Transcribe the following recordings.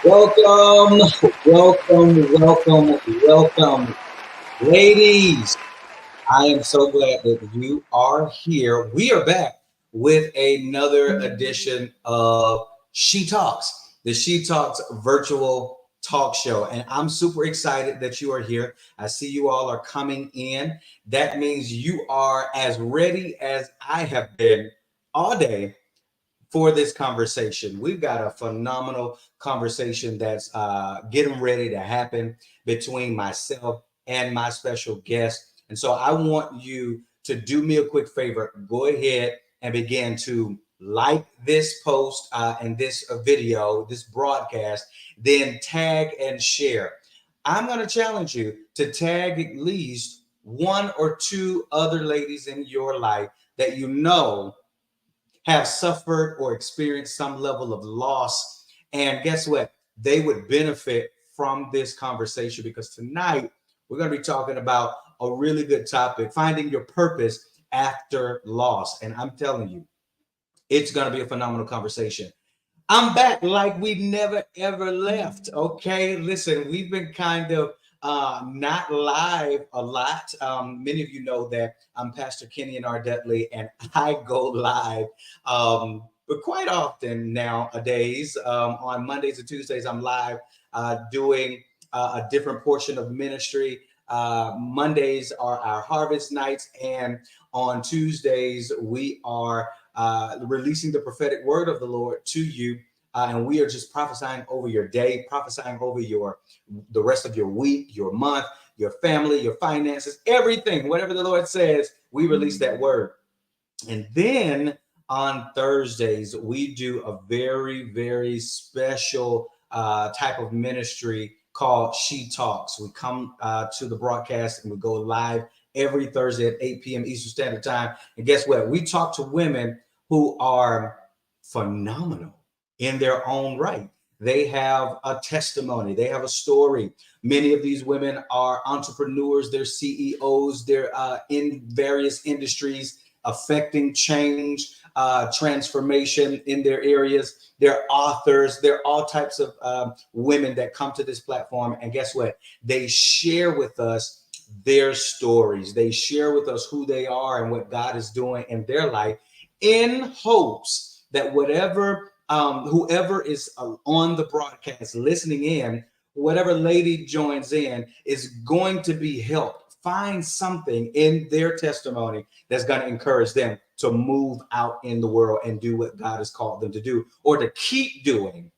Welcome, welcome, ladies. I am so glad that you are here. We are back with another edition of She Talks, the She Talks virtual talk show. And I'm super excited that you are here. I see you all are coming in. That means you are as ready as I have been all day for this conversation. We've got a phenomenal conversation that's getting ready to happen between myself and my special guest. And so I want you to do me a quick favor. Go ahead and begin to like this post and this video, this broadcast, then tag and share. I'm going to challenge you to tag at least one or two other ladies in your life that you know have suffered or experienced some level of loss. And guess what? They would benefit from this conversation because tonight we're going to be talking about a really good topic, finding your purpose after loss. And I'm telling you, it's going to be a phenomenal conversation. I'm back like we never ever left. Okay, listen, we've been kind of not live a lot. Many of you know that I'm Pastor Kenyon R. Dudley, and I go live, but quite often nowadays. On Mondays and Tuesdays, I'm live doing a different portion of ministry. Mondays are our harvest nights, and on Tuesdays we are releasing the prophetic word of the Lord to you. And we are just prophesying over your day, prophesying over the rest of your week, your month, your family, your finances, everything. Whatever the Lord says, we release that word. And then on Thursdays, we do a very, very special type of ministry called She Talks. We come to the broadcast and we go live every Thursday at 8 p.m. Eastern Standard Time. And guess what? We talk to women who are phenomenal in their own right. They have a testimony, they have a story. Many of these women are entrepreneurs, they're CEOs, they're in various industries affecting change, transformation in their areas. They're authors, they're all types of women that come to this platform. And guess what? They share with us their stories, they share with us who they are and what God is doing in their life, in hopes that whoever is on the broadcast listening in, whatever lady joins in is going to be helped find something in their testimony that's going to encourage them to move out in the world and do what God has called them to do, or to keep doing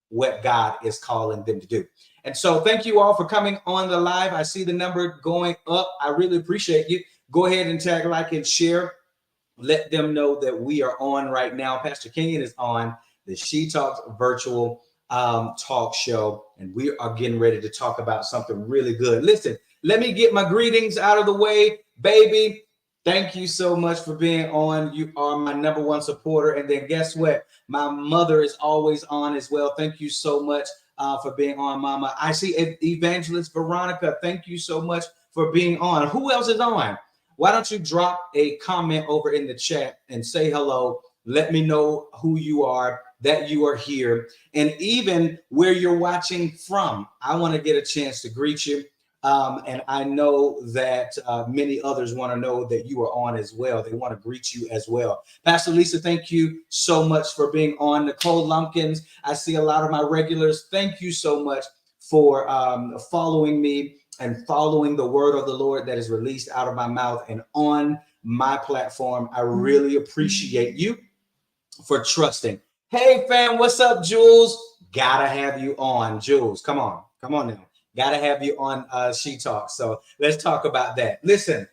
what God is calling them to do. And so thank you all for coming on the live. I see the number going up. I really appreciate you. Go ahead and tag, like, and share. Let them know that we are on right now. Pastor Kenyon is on the She Talks virtual talk show, and we are getting ready to talk about something really good. Listen, let me get my greetings out of the way, baby. Thank you so much for being on. You are my number one supporter. And then guess what? My mother is always on as well. Thank you so much for being on, Mama. I see Evangelist Veronica. Thank you so much for being on. Who else is on? Why don't you drop a comment over in the chat and say hello? Let me know who you are, that you are here, and even where you're watching from. I want to get a chance to greet you. And I know that many others want to know that you are on as well. They want to greet you as well. Pastor Lisa, thank you so much for being on. Nicole Lumpkins, I see a lot of my regulars. Thank you so much for following me and following the word of the Lord that is released out of my mouth and on my platform. I really appreciate you for trusting. Hey fam, what's up, Jules? Gotta have you on, Jules. Come on now. Gotta have you on She Talks. So let's talk about that. Listen,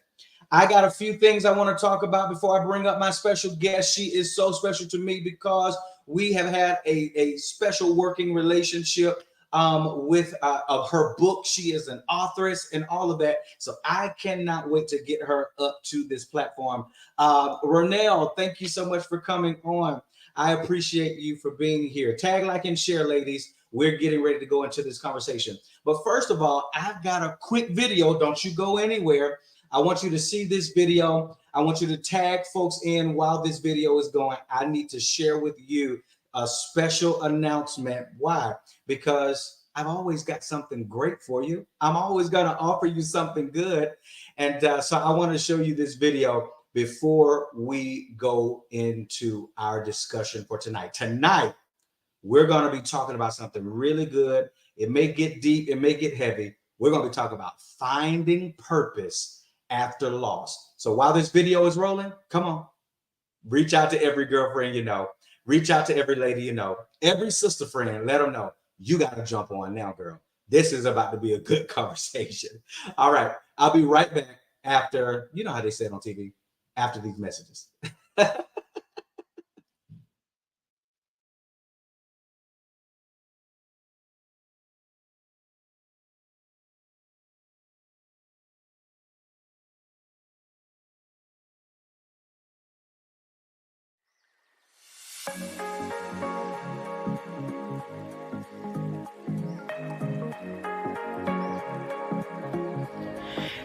I got a few things I want to talk about before I bring up my special guest. She is so special to me because we have had a special working relationship with her book. She is an authoress and all of that. So I cannot wait to get her up to this platform. Ronelle, thank you so much for coming on. I appreciate you for being here. Tag, like, and share, ladies. We're getting ready to go into this conversation. But first of all, I've got a quick video. Don't you go anywhere. I want you to see this video. I want you to tag folks in while this video is going. I need to share with you a special announcement. Why? Because I've always got something great for you. I'm always going to offer you something good. And so I want to show you this video before we go into our discussion for tonight. Tonight, we're going to be talking about something really good. It may get deep, it may get heavy. We're going to be talking about finding purpose after loss. So while this video is rolling, come on, reach out to every girlfriend you know, reach out to every lady you know, every sister friend, let them know you got to jump on now, girl. This is about to be a good conversation. All right, I'll be right back after, you know how they say it on TV, after these messages.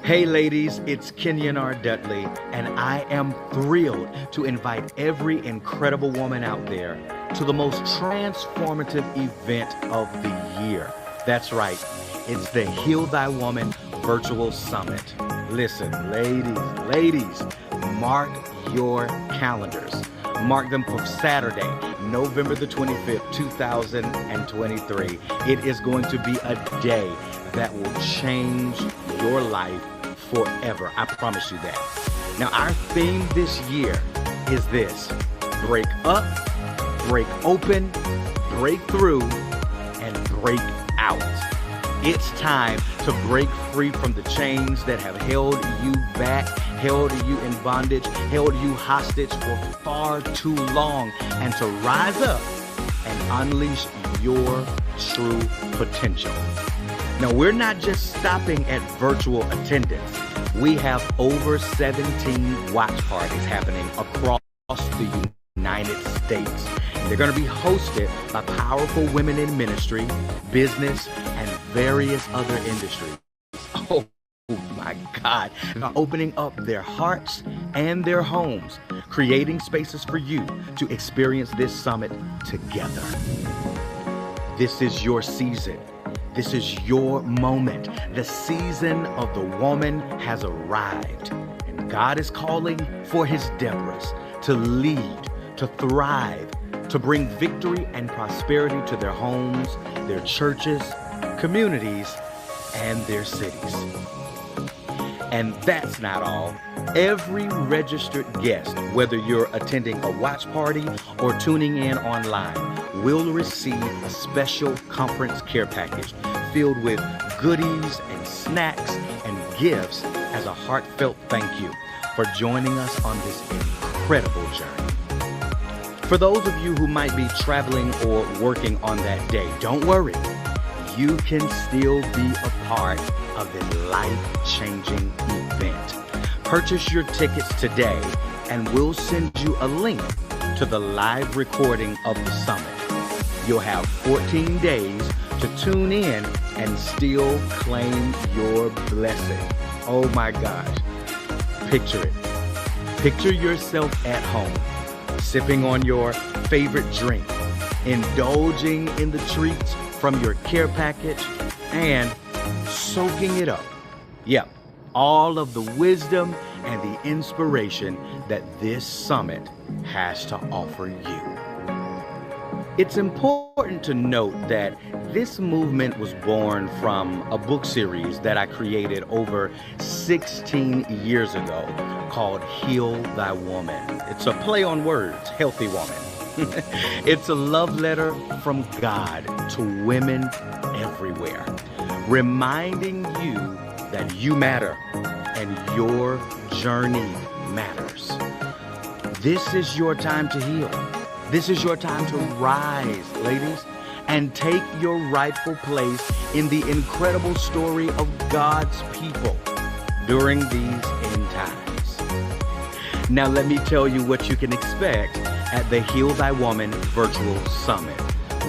Hey ladies, it's Kenyon R. Dudley, and I am thrilled to invite every incredible woman out there to the most transformative event of the year. That's right, it's the Heal Thy Woman Virtual Summit. Listen, ladies, mark your calendars. Mark them for Saturday, November the 25th, 2023. It is going to be a day that will change your life forever. I promise you that. Now, our theme this year is this: break up, break open, break through, and break out. It's time to break free from the chains that have held you back, held you in bondage, held you hostage for far too long, and to rise up and unleash your true potential. Now, we're not just stopping at virtual attendance. We have over 17 watch parties happening across the United States. They're going to be hosted by powerful women in ministry, business, and various other industries. Oh my God. They're opening up their hearts and their homes, creating spaces for you to experience this summit together. This is your season. This is your moment. The season of the woman has arrived, and God is calling for his Deborahs to lead, to thrive, to bring victory and prosperity to their homes, their churches, communities, and their cities. And that's not all. Every registered guest, whether you're attending a watch party or tuning in online, will receive a special conference care package filled with goodies and snacks and gifts as a heartfelt thank you for joining us on this incredible journey. For those of you who might be traveling or working on that day, don't worry. You can still be a part of this life-changing event. Purchase your tickets today, and we'll send you a link to the live recording of the summit. You'll have 14 days to tune in and still claim your blessing. Oh my gosh. Picture it. Picture yourself at home, sipping on your favorite drink, indulging in the treats from your care package, and soaking it up. Yep, all of the wisdom and the inspiration that this summit has to offer you. It's important to note that this movement was born from a book series that I created over 16 years ago called Heal Thy Woman. It's a play on words, healthy woman. It's a love letter from God to women everywhere, reminding you that you matter and your journey matters. This is your time to heal. This is your time to rise, ladies, and take your rightful place in the incredible story of God's people during these end times. Now, let me tell you what you can expect at the Heal Thy Woman Virtual Summit.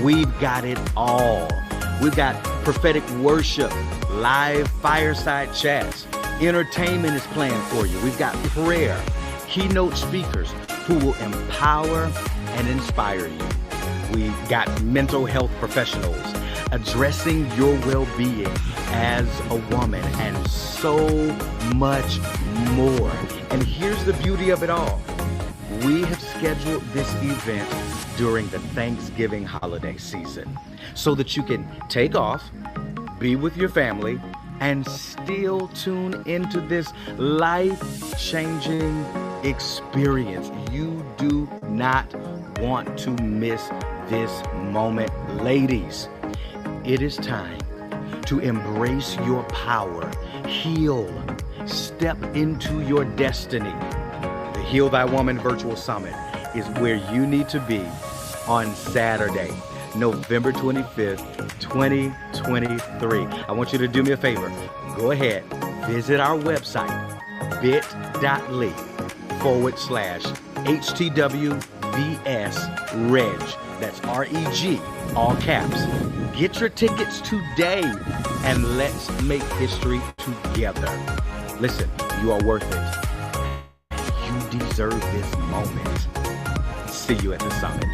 We've got it all. We've got prophetic worship, live fireside chats, entertainment is planned for you. We've got prayer, keynote speakers who will empower and inspire you. We got mental health professionals addressing your well-being as a woman, and so much more. And here's the beauty of it all. We have scheduled this event during the Thanksgiving holiday season so that you can take off, be with your family, and still tune into this life-changing experience. You do not want to miss this moment, ladies. It is time to embrace your power, heal, step into your destiny. The Heal Thy Woman Virtual Summit is where you need to be on Saturday, November 25th, 2023. I want you to do me a favor. Go ahead, visit our website, bit.ly/HTWVS-REG. That's REG, all caps. Get your tickets today and let's make history together. Listen, you are worth it. You deserve this moment. See you at the summit.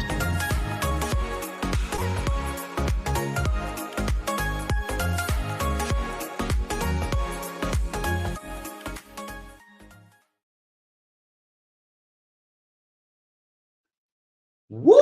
Woo!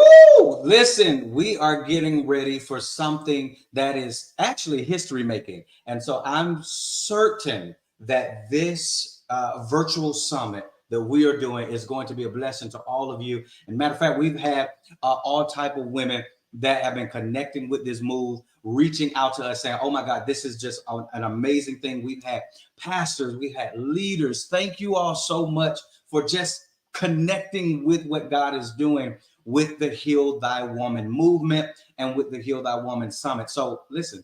Listen, we are getting ready for something that is actually history making. And so I'm certain that this virtual summit that we are doing is going to be a blessing to all of you. And matter of fact, we've had all type of women that have been connecting with this move, reaching out to us saying, oh my God, this is just an amazing thing. We've had pastors, we've had leaders. Thank you all so much for just connecting with what God is doing with the Heal Thy Woman movement and with the Heal Thy Woman Summit. So listen,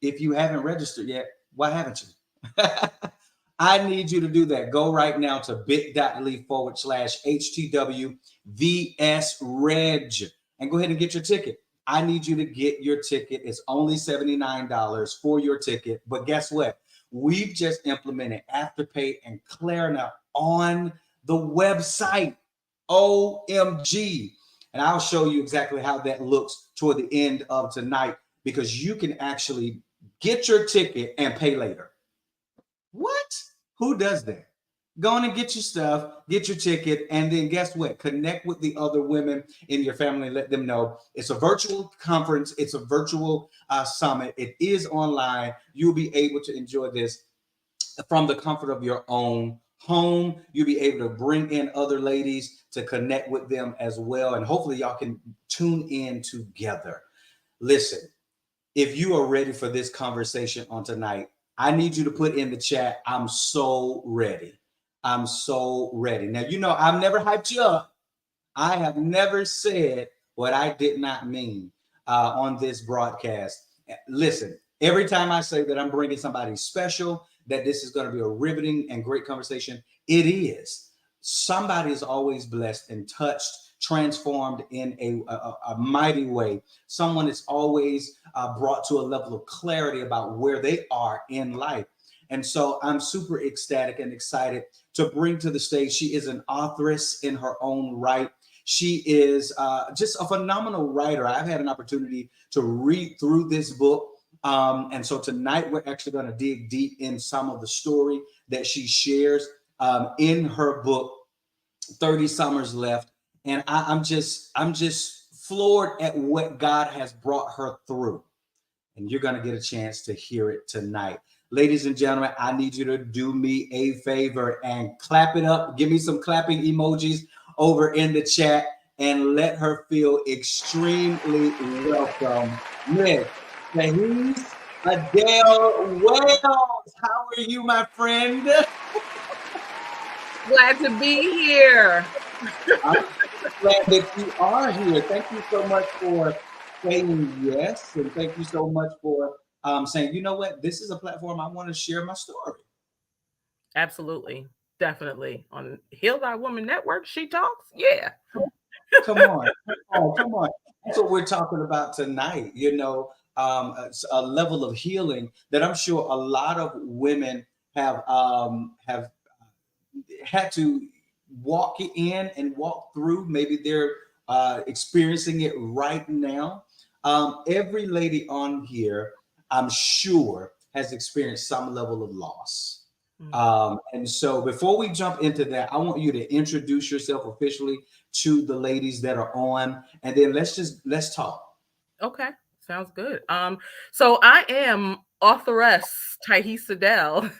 if you haven't registered yet, why haven't you? I need you to do that. Go right now to bit.ly/HTWVS-REG and go ahead and get your ticket. I need you to get your ticket. It's only $79 for your ticket. But guess what? We've just implemented Afterpay and Klarna on the website. OMG. And I'll show you exactly how that looks toward the end of tonight, because you can actually get your ticket and pay later. What? Who does that? Go on and get your stuff, get your ticket, and then guess what? Connect with the other women in your family. Let them know it's a virtual conference. It's a virtual summit. It is online. You'll be able to enjoy this from the comfort of your own home. You'll be able to bring in other ladies to connect with them as well. And hopefully y'all can tune in together. Listen, if you are ready for this conversation on tonight, I need you to put in the chat, I'm so ready. I'm so ready. Now, you know, I've never hyped you up. I have never said what I did not mean on this broadcast. Listen, every time I say that I'm bringing somebody special, that this is going to be a riveting and great conversation, it is. Somebody is always blessed and touched, transformed in a mighty way. Someone is always brought to a level of clarity about where they are in life. And so I'm super ecstatic and excited to bring to the stage. She is an authoress in her own right. She is just a phenomenal writer. I've had an opportunity to read through this book. And so tonight we're actually going to dig deep in some of the story that she shares in her book, 30 Summers Left. And I'm just floored at what God has brought her through. And you're going to get a chance to hear it tonight. Ladies and gentlemen, I need you to do me a favor and clap it up. Give me some clapping emojis over in the chat and let her feel extremely welcome. Miss Tahiese Adale Wells, how are you, my friend? Glad to be here. I'm glad that you are here. Thank you so much for saying yes, and thank you so much for saying, you know what, this is a platform I want to share my story. Absolutely, definitely. On Heal Thy Woman Network, she talks. Yeah. Come on. That's what we're talking about tonight. You know, a level of healing that I'm sure a lot of women have had to walk in and walk through. Maybe they're experiencing it right now. Every lady on here, I'm sure, has experienced some level of loss. And so before we jump into that, I want you to introduce yourself officially to the ladies that are on, and then let's talk. Okay, sounds good. So I am authoress Tahiese Adale.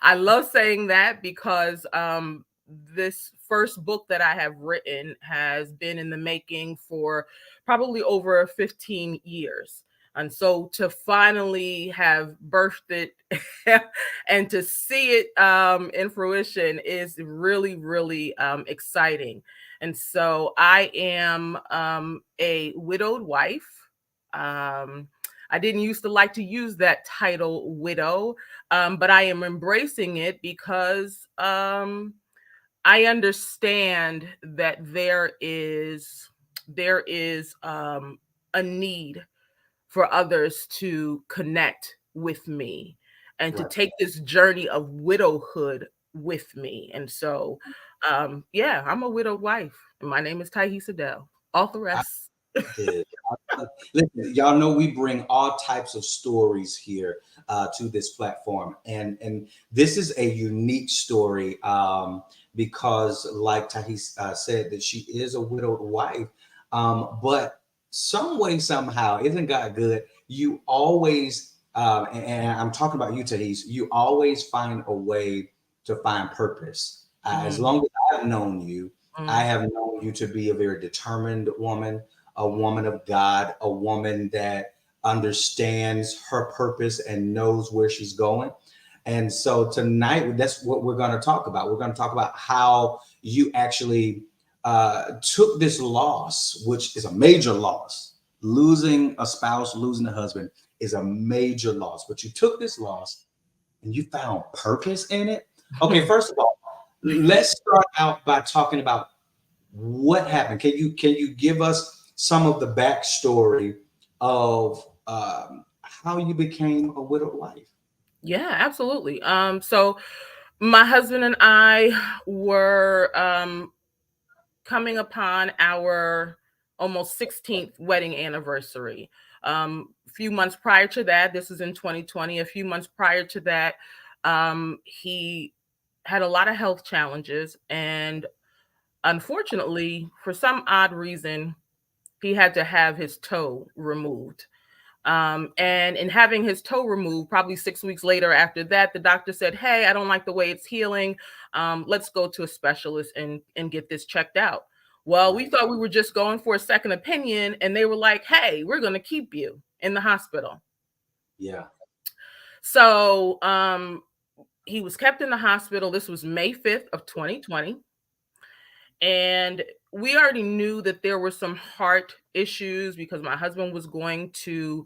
I love saying that because this first book that I have written has been in the making for probably over 15 years. And so to finally have birthed it and to see it in fruition is really, really exciting. And so I am a widowed wife. Um, I didn't used to like to use that title, widow, but I am embracing it because I understand that there is a need for others to connect with me and to Right. take this journey of widowhood with me. And so, yeah, I'm a widowed wife. And my name is Tahiese Adale, authoress. Good. Listen, y'all know we bring all types of stories here to this platform, and this is a unique story because, like Tahis said, that she is a widowed wife, but some way somehow, isn't God good? You always, and I'm talking about you, Tahis. You always find a way to find purpose. As Mm, long as I've known you, I mm, have known you to be a very determined woman, a woman of God, a woman that understands her purpose and knows where she's going. And so tonight, that's what we're going to talk about. We're going to talk about how you actually took this loss, which is a major loss. Losing a spouse, losing a husband is a major loss, but you took this loss and you found purpose in it. Okay, mm. first of all, let's start out by talking about what happened. Can you give us some of the backstory of how you became a widowed wife? Yeah, absolutely. So my husband and I were coming upon our almost 16th wedding anniversary. A few months prior to that, this is in 2020, a few months prior to that, he had a lot of health challenges. And unfortunately, for some odd reason, he had to have his toe removed. And in having his toe removed, probably 6 weeks later after that, the doctor said, "Hey, I don't like the way it's healing. Let's go to a specialist and get this checked out." Well, we Right. thought we were just going for a second opinion, and they were like, "Hey, we're going to keep you in the hospital." Yeah. So he was kept in the hospital. This was May 5th of 2020. And we already knew that there were some heart issues because my husband was going to,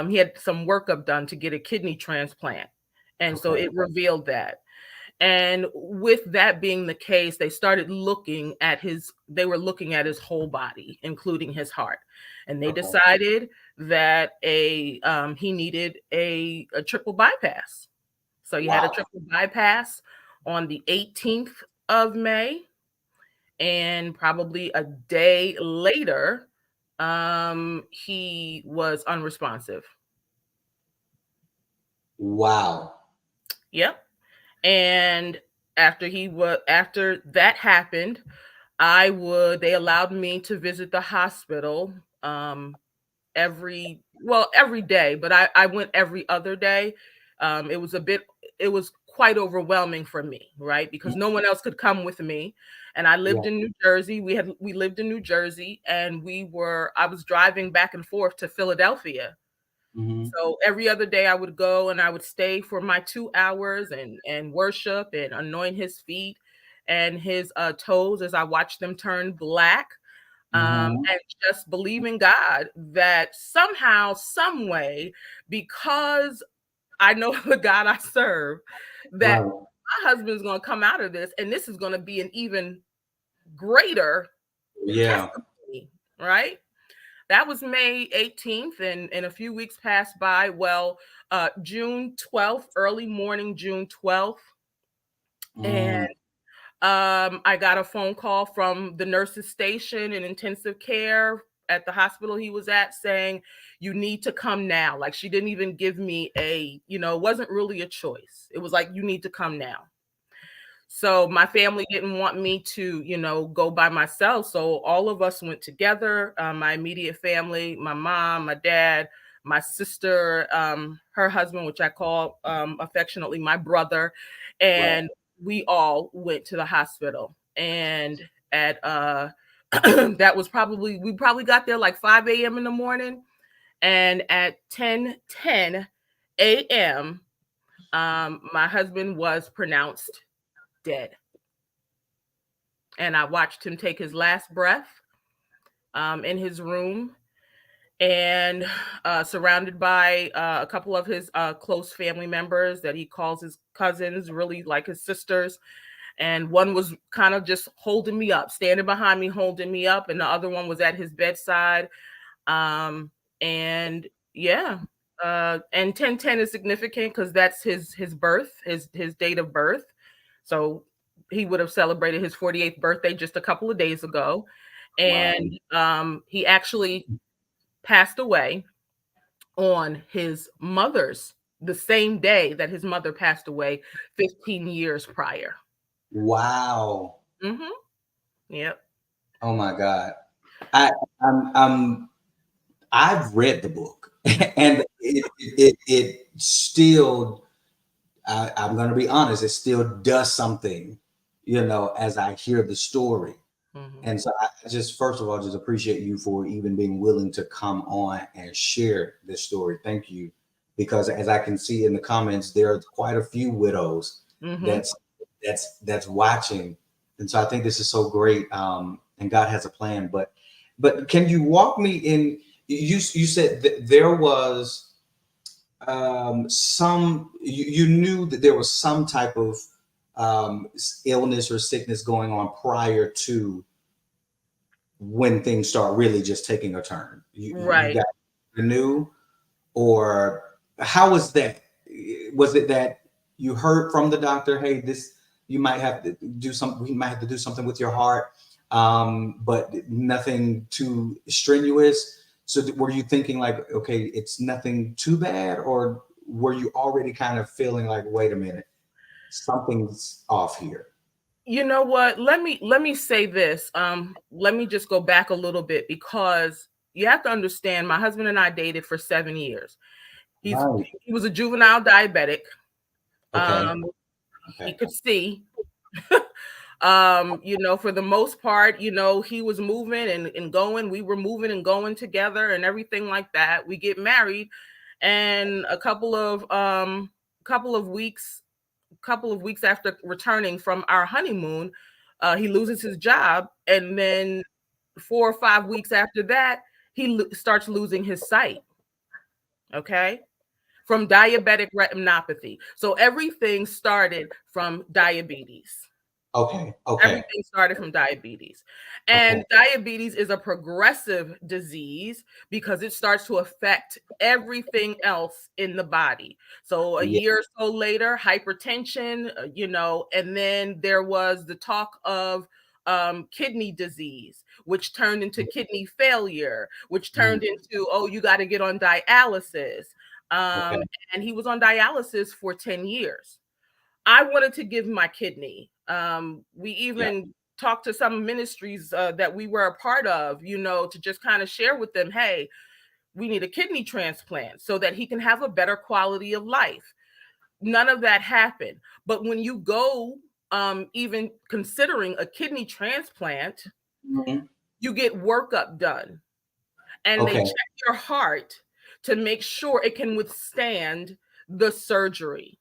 he had some workup done to get a kidney transplant. And so Okay. it revealed that. And with that being the case, they were looking at his whole body, including his heart. And they Okay. decided that he needed a triple bypass. So he had a Wow. triple bypass on the 18th of May, and probably a day later, he was unresponsive. Wow. Yep. And after that happened, they allowed me to visit the hospital every day, but I went every other day. It was it was quite overwhelming for me, right? Because no one else could come with me. And I Yeah. lived in New Jersey. We lived in New Jersey, and I was driving back and forth to Philadelphia. Hmm. So every other day I would go and I would stay for my 2 hours and worship and anoint his feet and his toes as I watched them turn black, Hmm. and just believe in God that somehow, some way, because I know the God I serve, that Right. my husband's going to come out of this, and this is going to be an even greater Yeah. testimony, right? That was May 18th, and a few weeks passed by. Well, June 12th, early morning, June 12th, and Mm. I got a phone call from the nurse's station in intensive care at the hospital he was at saying, you need to come now. Like, she didn't even give me it wasn't really a choice. It was like, you need to come now. So my family didn't want me to, go by myself. So all of us went together, my immediate family, my mom, my dad, my sister, her husband, which I call affectionately my brother. And we all went to the hospital. And at that was we probably got there like 5 a.m. in the morning. And at 10:10 a.m., my husband was pronounced dead. And I watched him take his last breath in his room, and surrounded by a couple of his close family members that he calls his cousins, really like his sisters. And one was kind of just holding me up, standing behind me, holding me up. And the other one was at his bedside. And yeah, and 10:10 is significant because that's his birth, his date of birth. So he would have celebrated his 48th birthday just a couple of days ago. And he actually passed away on his mother's, the same day that his mother passed away 15 years prior. Wow. Mm-hmm. Yep. Oh my God. I've read the book, and it still, I'm going to be honest, it still does something, as I hear the story. Mm-hmm. And so I just, first of all, just appreciate you for even being willing to come on and share this story. Thank you. Because as I can see in the comments, there are quite a few widows that's watching. And so I think this is so great. And God has a plan. But can you walk me in? You said that there was you knew that there was some type of illness or sickness going on prior to when things start really just taking a turn. You got new, or how was that? Was it that you heard from the doctor, hey, you might have to do something, we might have to do something with your heart, but nothing too strenuous? So were you thinking like, okay, it's nothing too bad, or were you already kind of feeling like, wait a minute, something's off here? You know what? Let me say this. Let me just go back a little bit, because you have to understand, my husband and I dated for 7 years. He was a juvenile diabetic. Okay. He could see. For the most part, he was moving and going. We were moving and going together and everything like that. We get married, and a couple of weeks after returning from our honeymoon, he loses his job, and then 4 or 5 weeks after that, he starts losing his sight. Okay. From diabetic retinopathy. So everything started from diabetes. Okay. Everything started from diabetes. And diabetes is a progressive disease because it starts to affect everything else in the body. So a year or so later, hypertension, and then there was the talk of kidney disease, which turned into kidney failure, which turned into, oh, you got to get on dialysis. And he was on dialysis for 10 years. I wanted to give my kidney. We even talked to some ministries that we were a part of, to just kind of share with them, hey, we need a kidney transplant so that he can have a better quality of life. None of that happened. But when you go, even considering a kidney transplant, you get workup done. And they check your heart to make sure it can withstand the surgery.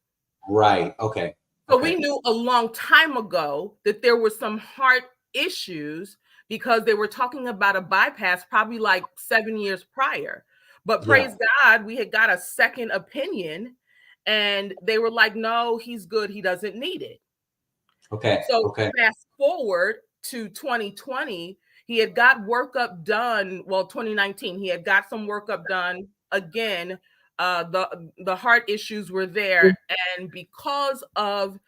Right. Okay. So we knew a long time ago that there were some heart issues because they were talking about a bypass probably like 7 years prior. But praise God, we had got a second opinion, and they were like, no, he's good. He doesn't need it. So fast forward to 2020, he had got workup done. Well, 2019, he had got some workup done again. The heart issues were there, and because of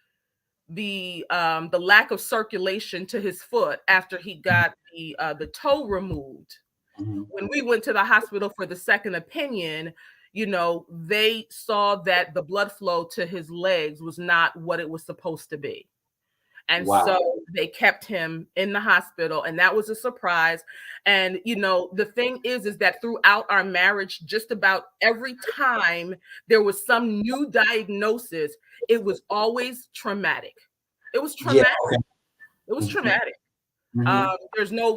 the lack of circulation to his foot after he got the toe removed. Mm-hmm. When we went to the hospital for the second opinion, they saw that the blood flow to his legs was not what it was supposed to be. And Wow. so they kept him in the hospital, and that was a surprise. And, the thing is that throughout our marriage, just about every time there was some new diagnosis, it was always traumatic. It was Yeah. traumatic. Okay. It was traumatic. Mm-hmm.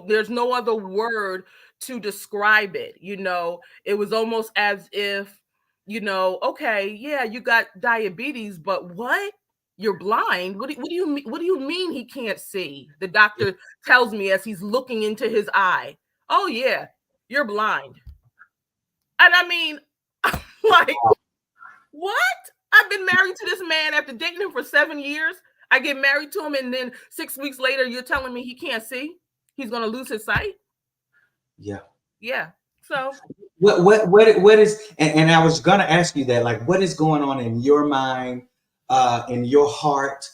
There's no other word to describe it. It was almost as if, okay, yeah, you got diabetes, but what? You're blind. What do you mean? What do you mean he can't see? The doctor tells me as he's looking into his eye. Oh yeah, you're blind. And I mean, like, what? I've been married to this man after dating him for 7 years. I get married to him, and then 6 weeks later, you're telling me he can't see? He's gonna lose his sight? Yeah. Yeah. So what is, and I was gonna ask you that, like, what is going on in your mind, in your heart,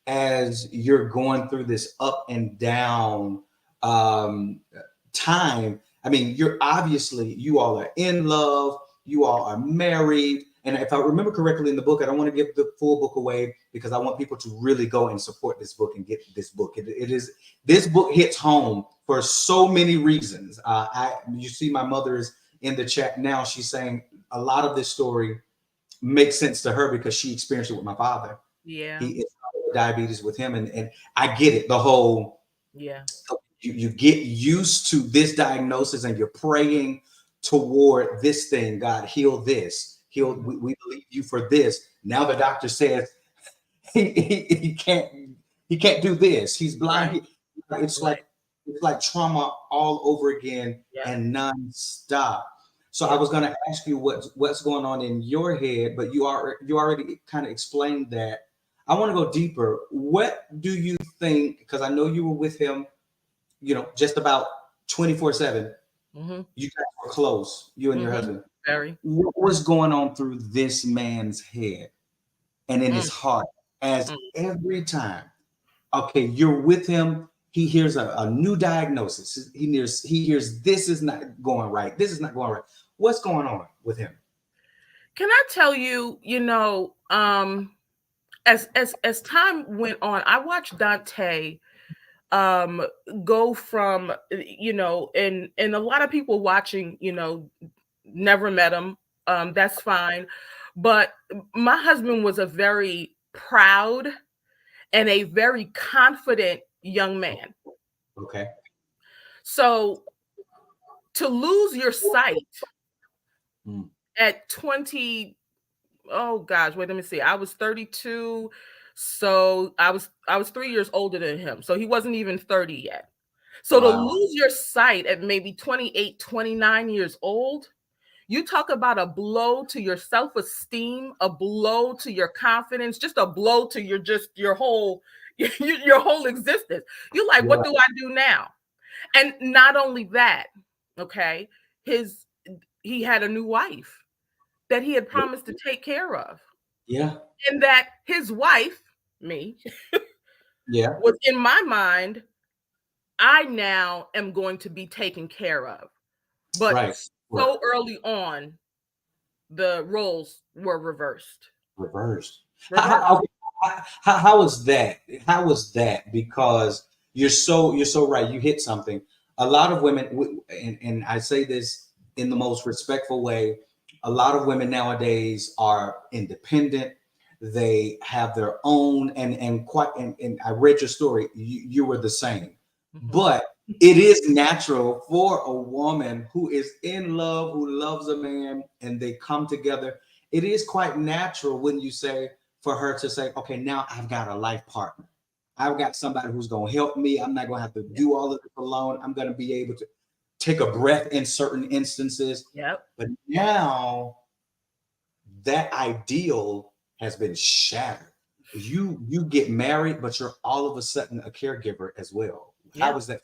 as you're going through this up and down time? I mean, you all are in love, you all are married. And if I remember correctly in the book, I don't want to give the full book away because I want people to really go and support this book and get this book. This book hits home for so many reasons. You see, my mother is in the chat now. She's saying a lot of this story makes sense to her because she experienced it with my father. yeah, He is diabetes with him, and I get it. The whole you get used to this diagnosis, and you're praying toward this thing. God, heal this. We believe you for this. Now the doctor says he can't do this. He's blind. Right. It's like trauma all over again and nonstop. So I was going to ask you what's going on in your head, but you already kind of explained that. I want to go deeper. What do you think? Because I know you were with him, just about 24/7. Mm-hmm. You guys were close, you and your husband. Very. What was going on through this man's head and in his heart as every time, okay, you're with him, he hears a new diagnosis. He hears this is not going right. This is not going right. What's going on with him? Can I tell you, as time went on, I watched Dante go from, and a lot of people watching, never met him. That's fine. But my husband was a very proud and a very confident young man. Okay. So to lose your sight at 20, oh gosh, wait, let me see. I was 32. So I was 3 years older than him. So he wasn't even 30 yet. So to lose your sight at maybe 28, 29 years old, you talk about a blow to your self-esteem, a blow to your confidence, just a blow to your whole existence. You're like, what do I do now? And not only that, okay, he had a new wife that he had promised to take care of. Yeah. And that his wife, me, was in my mind, I now am going to be taken care of. But so early on, the roles were reversed. How was that? How was that? Because you're so right. You hit something. A lot of women, and I say this in the most respectful way, a lot of women nowadays are independent. They have their own, and I read your story. You were the same. But it is natural for a woman who is in love, who loves a man, and they come together. It is quite natural, wouldn't you say, for her to say, okay, now I've got a life partner. I've got somebody who's going to help me. I'm not going to have to do all of this alone. I'm going to be able to take a breath in certain instances. But now that ideal has been shattered. You get married, but you're all of a sudden a caregiver as well. How was that?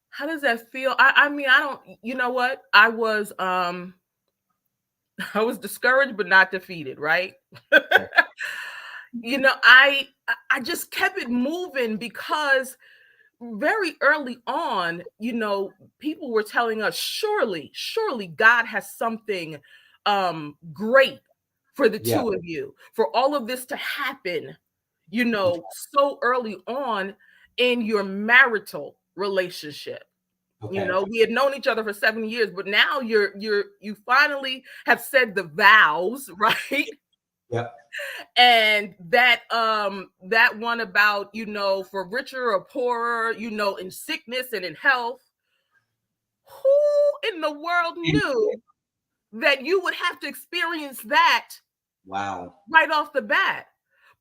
How does that feel? I mean, I don't, you know what? I was discouraged, but not defeated, right? I just kept it moving because very early on, people were telling us, surely God has something great for the Yeah. two of you, for all of this to happen, so early on in your marital relationship. Okay. We had known each other for 7 years, but now you finally have said the vows, right? Yeah. And that one about, for richer or poorer, in sickness and in health. Who in the world knew that you would have to experience that Wow. right off the bat?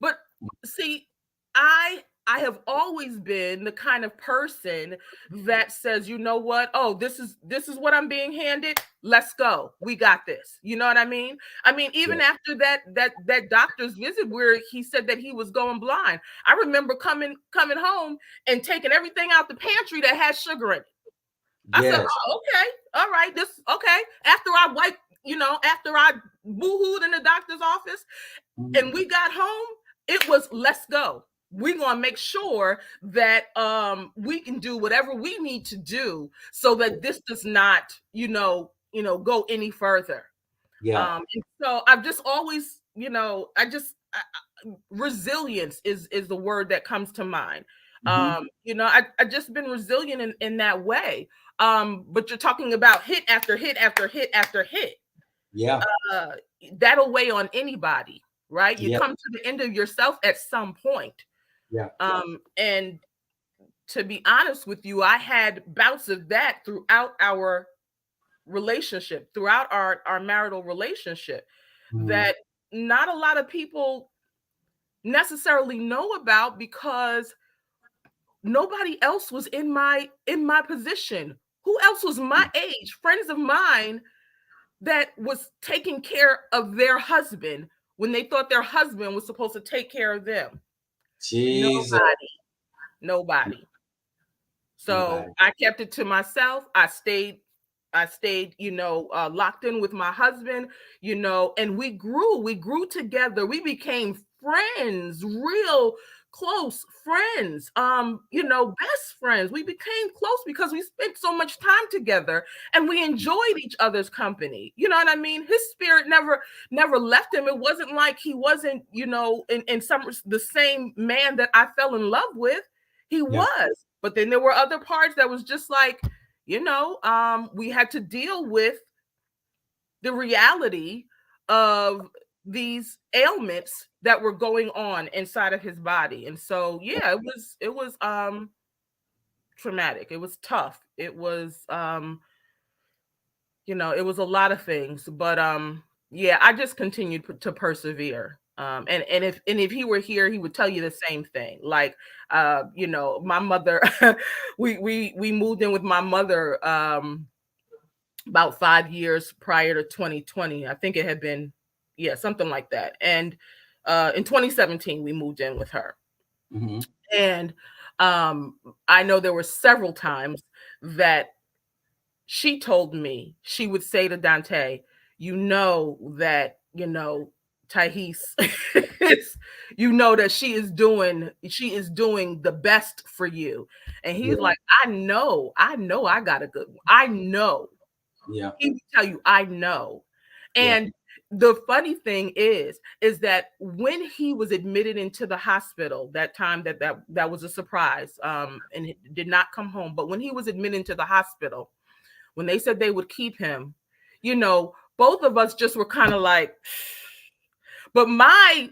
But see, I have always been the kind of person that says, you know what? Oh, this is what I'm being handed. Let's go. We got this. You know what I mean? I mean, even Yeah. after that doctor's visit where he said that he was going blind, I remember coming home and taking everything out the pantry that had sugar in it. I said, Yes. oh, okay, all right, this okay. After I wiped, after I boo-hooed in the doctor's office, and we got home, it was let's go. We're gonna make sure that we can do whatever we need to do so that this does not, go any further. Yeah. And so I've just always, resilience is the word that comes to mind. Mhm. I just been resilient in that way. But you're talking about hit after hit after hit after hit. Yeah. Uh, that'll weigh on anybody, right? You Yeah. come to the end of yourself at some point. Yeah. And to be honest with you, I had bouts of that throughout our relationship, throughout our marital relationship, Mhm. that not a lot of people necessarily know about because nobody else was in my position. Who else was my age? Friends of mine that was taking care of their husband when they thought their husband was supposed to take care of them. Jesus. Nobody. So Nobody. I kept it to myself. I stayed, locked in with my husband, and we grew together. We became friends, real close friends, best friends. We became close because we spent so much time together and we enjoyed each other's company. You know what I mean? His spirit never left him. It wasn't like he wasn't, in some the same man that I fell in love with. He Yeah. was, but then there were other parts that was just like, we had to deal with the reality of these ailments that were going on inside of his body. And so, yeah, it was traumatic. It was tough. It was, it was a lot of things, but yeah, I just continued to persevere. And if he were here, he would tell you the same thing. Like, my mother, we moved in with my mother about 5 years prior to 2020. I think it had been, yeah, something like that. And in 2017, we moved in with her. Mm-hmm. And I know there were several times that she told me, she would say to Dante, that, Tahiese is, that she is doing the best for you. And he's Yeah. like, I know I got a good one. I know. Yeah. He would tell you, I know. Yeah. And the funny thing is that when he was admitted into the hospital, that time that was a surprise, and he did not come home. But when he was admitted into the hospital, when they said they would keep him, both of us just were kind of like, but my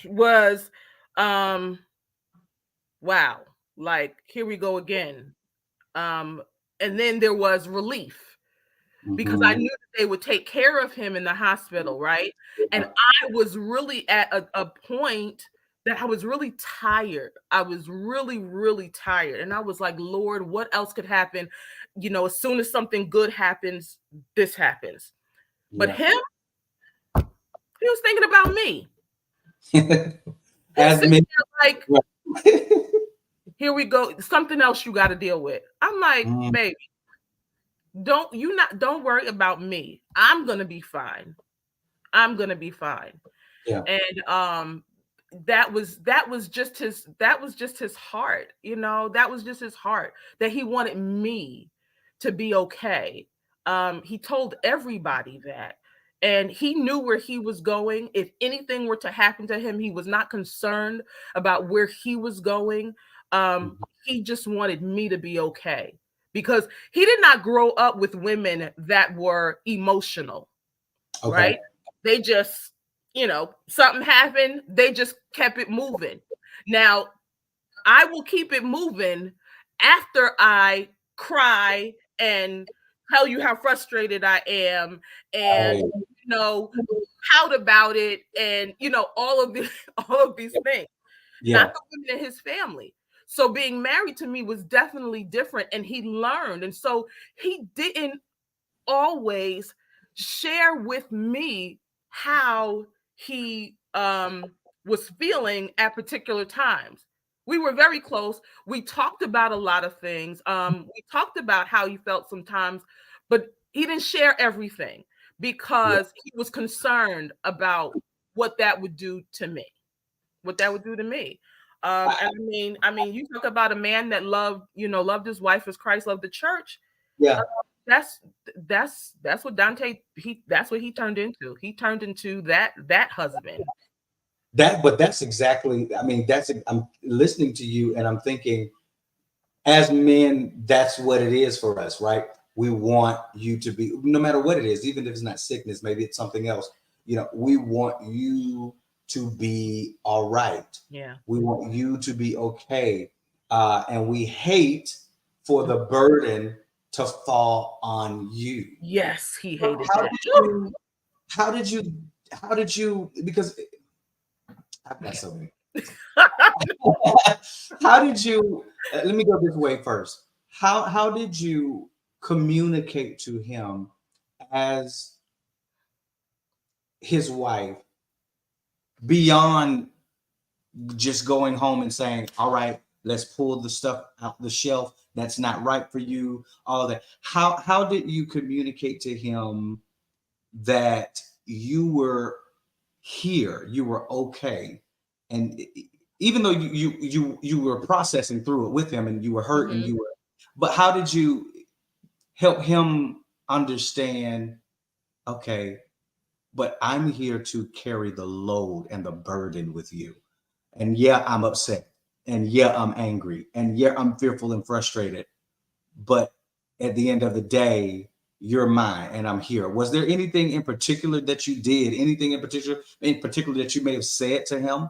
was, wow, like, here we go again. And then there was relief because I Mm-hmm. knew that they would take care of him in the hospital, right? And I was really at a point that I was really tired. I was really, really tired. And I was like, Lord, what else could happen? As soon as something good happens, this happens. But Yeah. him, he was thinking about me. He was As sitting many. there like, here we go. Something else you got to deal with. I'm like, Mm, baby, don't worry about me. I'm gonna be fine. I'm gonna be fine. yeah. And that was just his heart, you know, that was just his heart, that he wanted me to be okay. He told everybody that, and he knew where he was going. If anything were to happen to him, he was not concerned about where he was going. He just wanted me to be okay, because he did not grow up with women that were emotional, right? They just, you know, something happened, they just kept it moving. Now, I will keep it moving after I cry and tell you how frustrated I am, and you know, pout about it, and you know, all of these all of these things. Not the women in his family. So being married to me was definitely different, and he learned. And so he didn't always share with me how he was feeling at particular times. We were very close. We talked about a lot of things. We talked about how he felt sometimes, but he didn't share everything because he was concerned about what that would do to me. What that would do to me. And I mean, you talk about a man that loved, you know, loved his wife as Christ loved the church. Yeah. That's what Dante, that's what he turned into. He turned into that husband. But that's exactly, I mean, I'm listening to you and I'm thinking, as men, that's what it is for us, right? We want you to be, no matter what it is, even if it's not sickness, maybe it's something else, you know, we want you to be all right. Yeah. We want you to be okay. And we hate for the burden to fall on you. Yes, he hated How that. did you, because I've got so many. How did you, let me go this way first. How did you communicate to him as his wife beyond just going home and saying, all right, let's pull the stuff out the shelf that's not right for you, all that? How did you communicate to him that you were here, you were okay, and even though you were processing through it with him and you were hurt and you were, but how did you help him understand, okay, but I'm here to carry the load and the burden with you, and yeah, I'm upset, and yeah, I'm angry, and yeah, I'm fearful and frustrated, but at the end of the day, you're mine and I'm here. Was there anything in particular that you did, anything in particular that you may have said to him?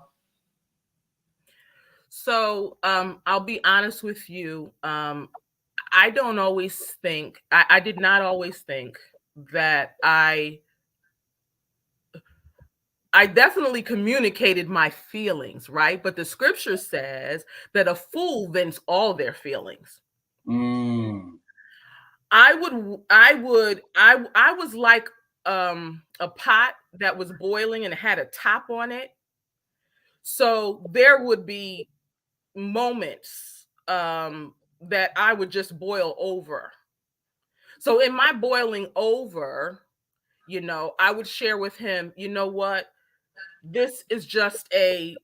So I'll be honest with you. I don't always think, I did not always think that I definitely communicated my feelings, right? But the scripture says that a fool vents all their feelings. I was like a pot that was boiling and had a top on it. So there would be moments that I would just boil over. So in my boiling over, you know, I would share with him, you know what? This is just a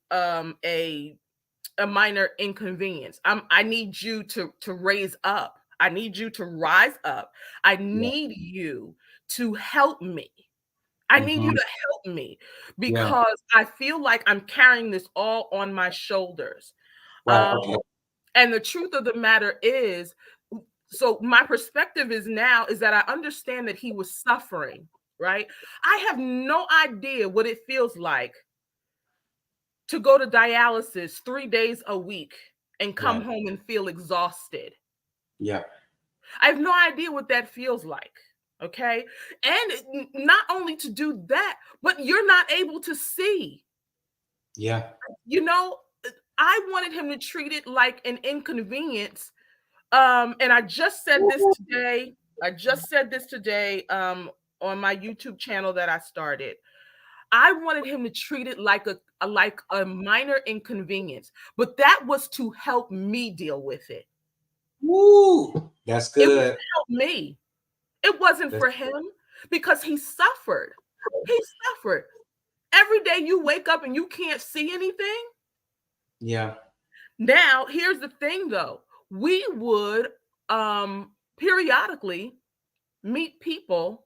minor inconvenience. I need you to raise up. I need you to rise up. I need you to help me. I need you to help me because I feel like I'm carrying this all on my shoulders. And the truth of the matter is, so my perspective is now is that I understand that he was suffering, right? I have no idea what it feels like to go to dialysis 3 days a week and come home and feel exhausted. Yeah. I have no idea what that feels like. Okay. And not only to do that, but you're not able to see. Yeah. You know, I wanted him to treat it like an inconvenience. And I just said this today. On my YouTube channel that I started. I wanted him to treat it like a minor inconvenience, but that was to help me deal with it. Woo, that's good. It was to help me. It wasn't for him because he suffered. He suffered. every day you wake up and you can't see anything. Yeah. Now, here's the thing though. We would periodically meet people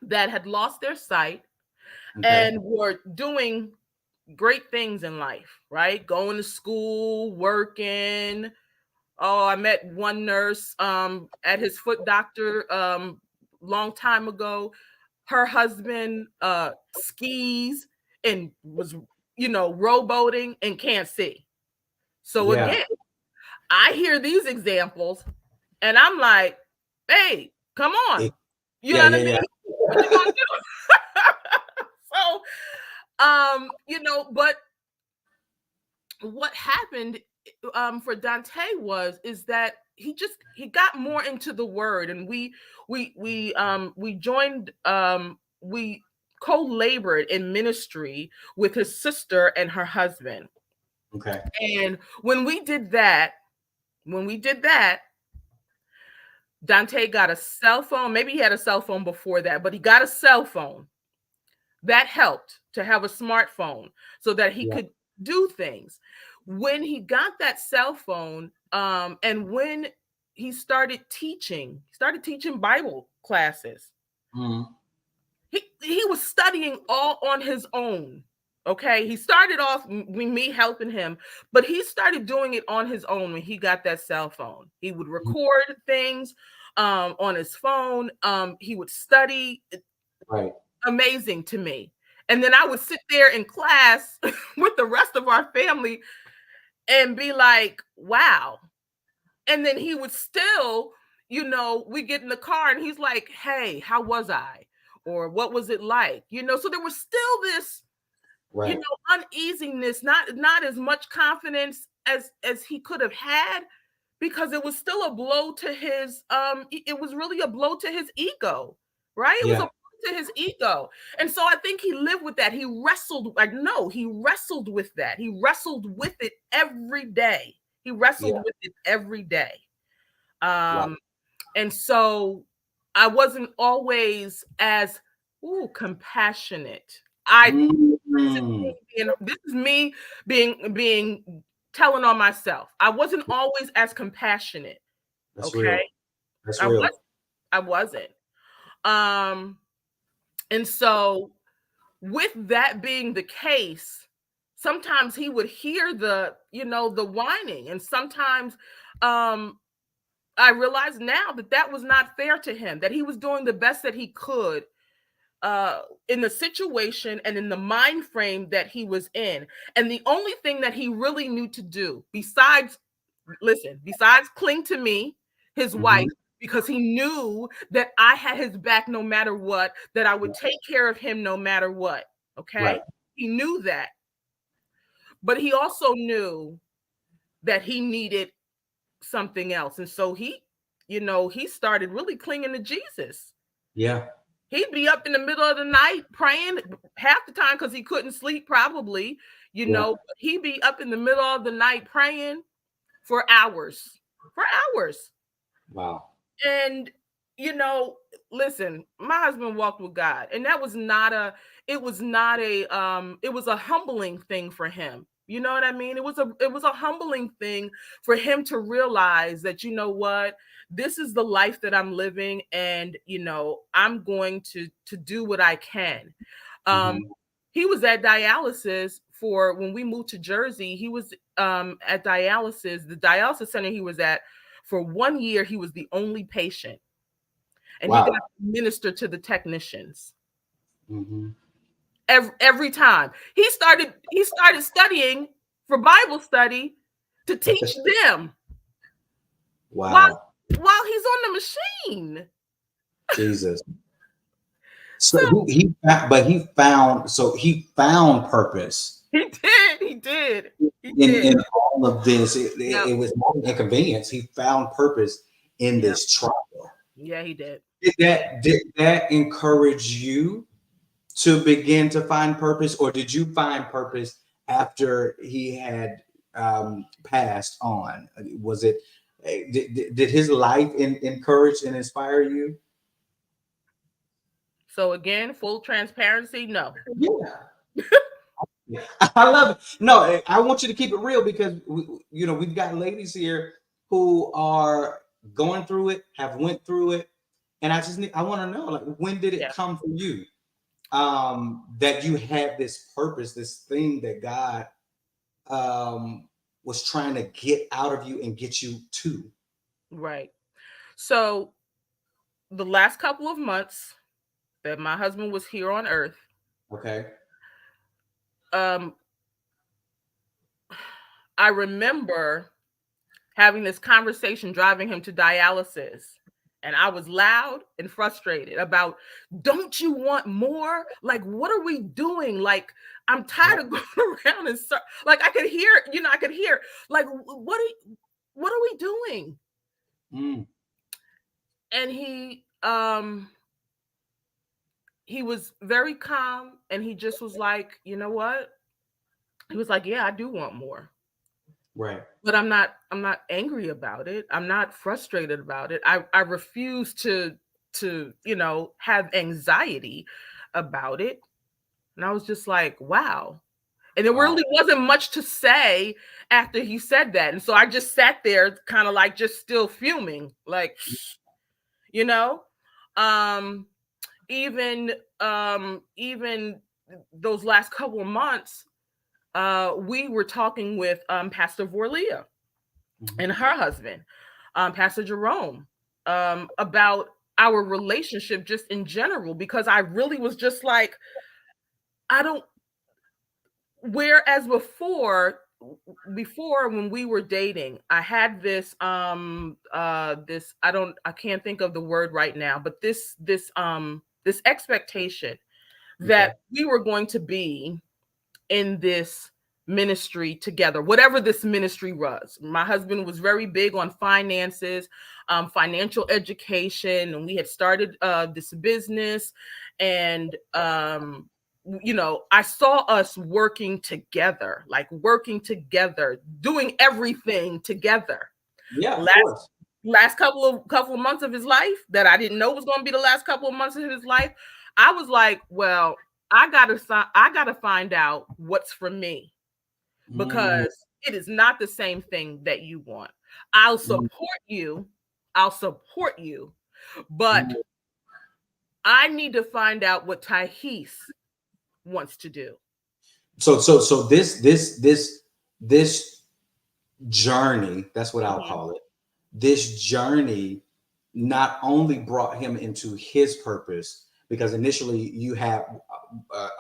that had lost their sight and were doing great things in life, right? Going to school, working. Oh, I met one nurse at his foot doctor long time ago. Her husband skis and was, rowboating and can't see. So Yeah. again, I hear these examples and I'm like, hey, come on. You know what I mean? What you gonna do? So, but what happened for Dante is that he got more into the word, and we joined, we co-labored in ministry with his sister and her husband. Okay. And when we did that, Dante got a cell phone. Maybe he had a cell phone before that, but he got a cell phone. That helped to have a smartphone so that he could do things. When he got that cell phone, and when he started teaching Bible classes, he was studying all on his own. Okay, he started off with me helping him, but he started doing it on his own when he got that cell phone. He would record things on his phone. He would study. Right. Amazing to me. And then I would sit there in class with the rest of our family and be like, wow. And then he would still, we get in the car and he's like, hey, how was I? Or what was it like? So there was still this, uneasiness, not as much confidence as he could have had, because it was still a blow to his, it was really a blow to his ego, right? It was a to his ego. And so I think he lived with that. He wrestled with that. He wrestled with it every day. With it every day. And so I wasn't always as compassionate. This is me being telling on myself. I wasn't always as compassionate. That's real. That's real. I wasn't. And so with that being the case, sometimes he would hear the whining. And sometimes I realize now that was not fair to him, that he was doing the best that he could in the situation and in the mind frame that he was in. And the only thing that he really knew to do, besides cling to me, his wife, because he knew that I had his back no matter what, that I would take care of him no matter what. Okay. Right. He knew that. But he also knew that he needed something else. And so he started really clinging to Jesus. Yeah. He'd be up in the middle of the night praying half the time because he couldn't sleep, probably, but he'd be up in the middle of the night praying for hours. Wow. And, listen, my husband walked with God, and that was it was a humbling thing for him. You know what I mean? It was a humbling thing for him to realize that, what, this is the life that I'm living, and, I'm going to do what I can. He was at dialysis when we moved to Jersey. He was at dialysis, the dialysis center he was at. For 1 year, he was the only patient, and he got to minister to the technicians. Every time he started studying for Bible study to teach them. Wow! While he's on the machine. Jesus. So he found purpose. He did. In all of this, it was not an inconvenience. He found purpose in this trial. Yeah, he did. Did that encourage you to begin to find purpose, or did you find purpose after he had passed on? Was it? Did his life encourage and inspire you? So again, full transparency, no. I love it. No, I want you to keep it real because we've got ladies here who are going through it, have went through it, and I want to know, like, when did it Yeah. come for you that you had this purpose, this thing that God was trying to get out of you and get you to? Right. So the last couple of months that my husband was here on earth, Okay. um, I remember having this conversation driving him to dialysis. And I was loud and frustrated about, don't you want more? Like, what are we doing? Like, I'm tired of going around and like I could hear, like, what are we doing? Mm. And he was very calm, and he just was like, you know what? He was like, yeah, I do want more. Right. But I'm not angry about it. I'm not frustrated about it. I refuse to have anxiety about it. And I was just like, wow. And there Wow. really wasn't much to say after he said that. And so I just sat there kind of like just still fuming, like, you know, um, even those last couple of months, we were talking with Pastor Vorlia and her husband, Pastor Jerome, about our relationship just in general, because I really was just like, I don't, whereas before when we were dating, I had this this I can't think of the word right now, but this expectation that we were going to be in this ministry together, whatever this ministry was. My husband was very big on finances, financial education, and we had started this business. And I saw us working together, doing everything together. Yeah, of course. Last couple of months of his life that I didn't know was going to be the last couple of months of his life, I was like, well, I gotta find out what's for me, because it is not the same thing that you want. I'll support you, but I need to find out what Tahiese wants to do. So this journey, that's what I'll call it. This journey not only brought him into his purpose, because initially you have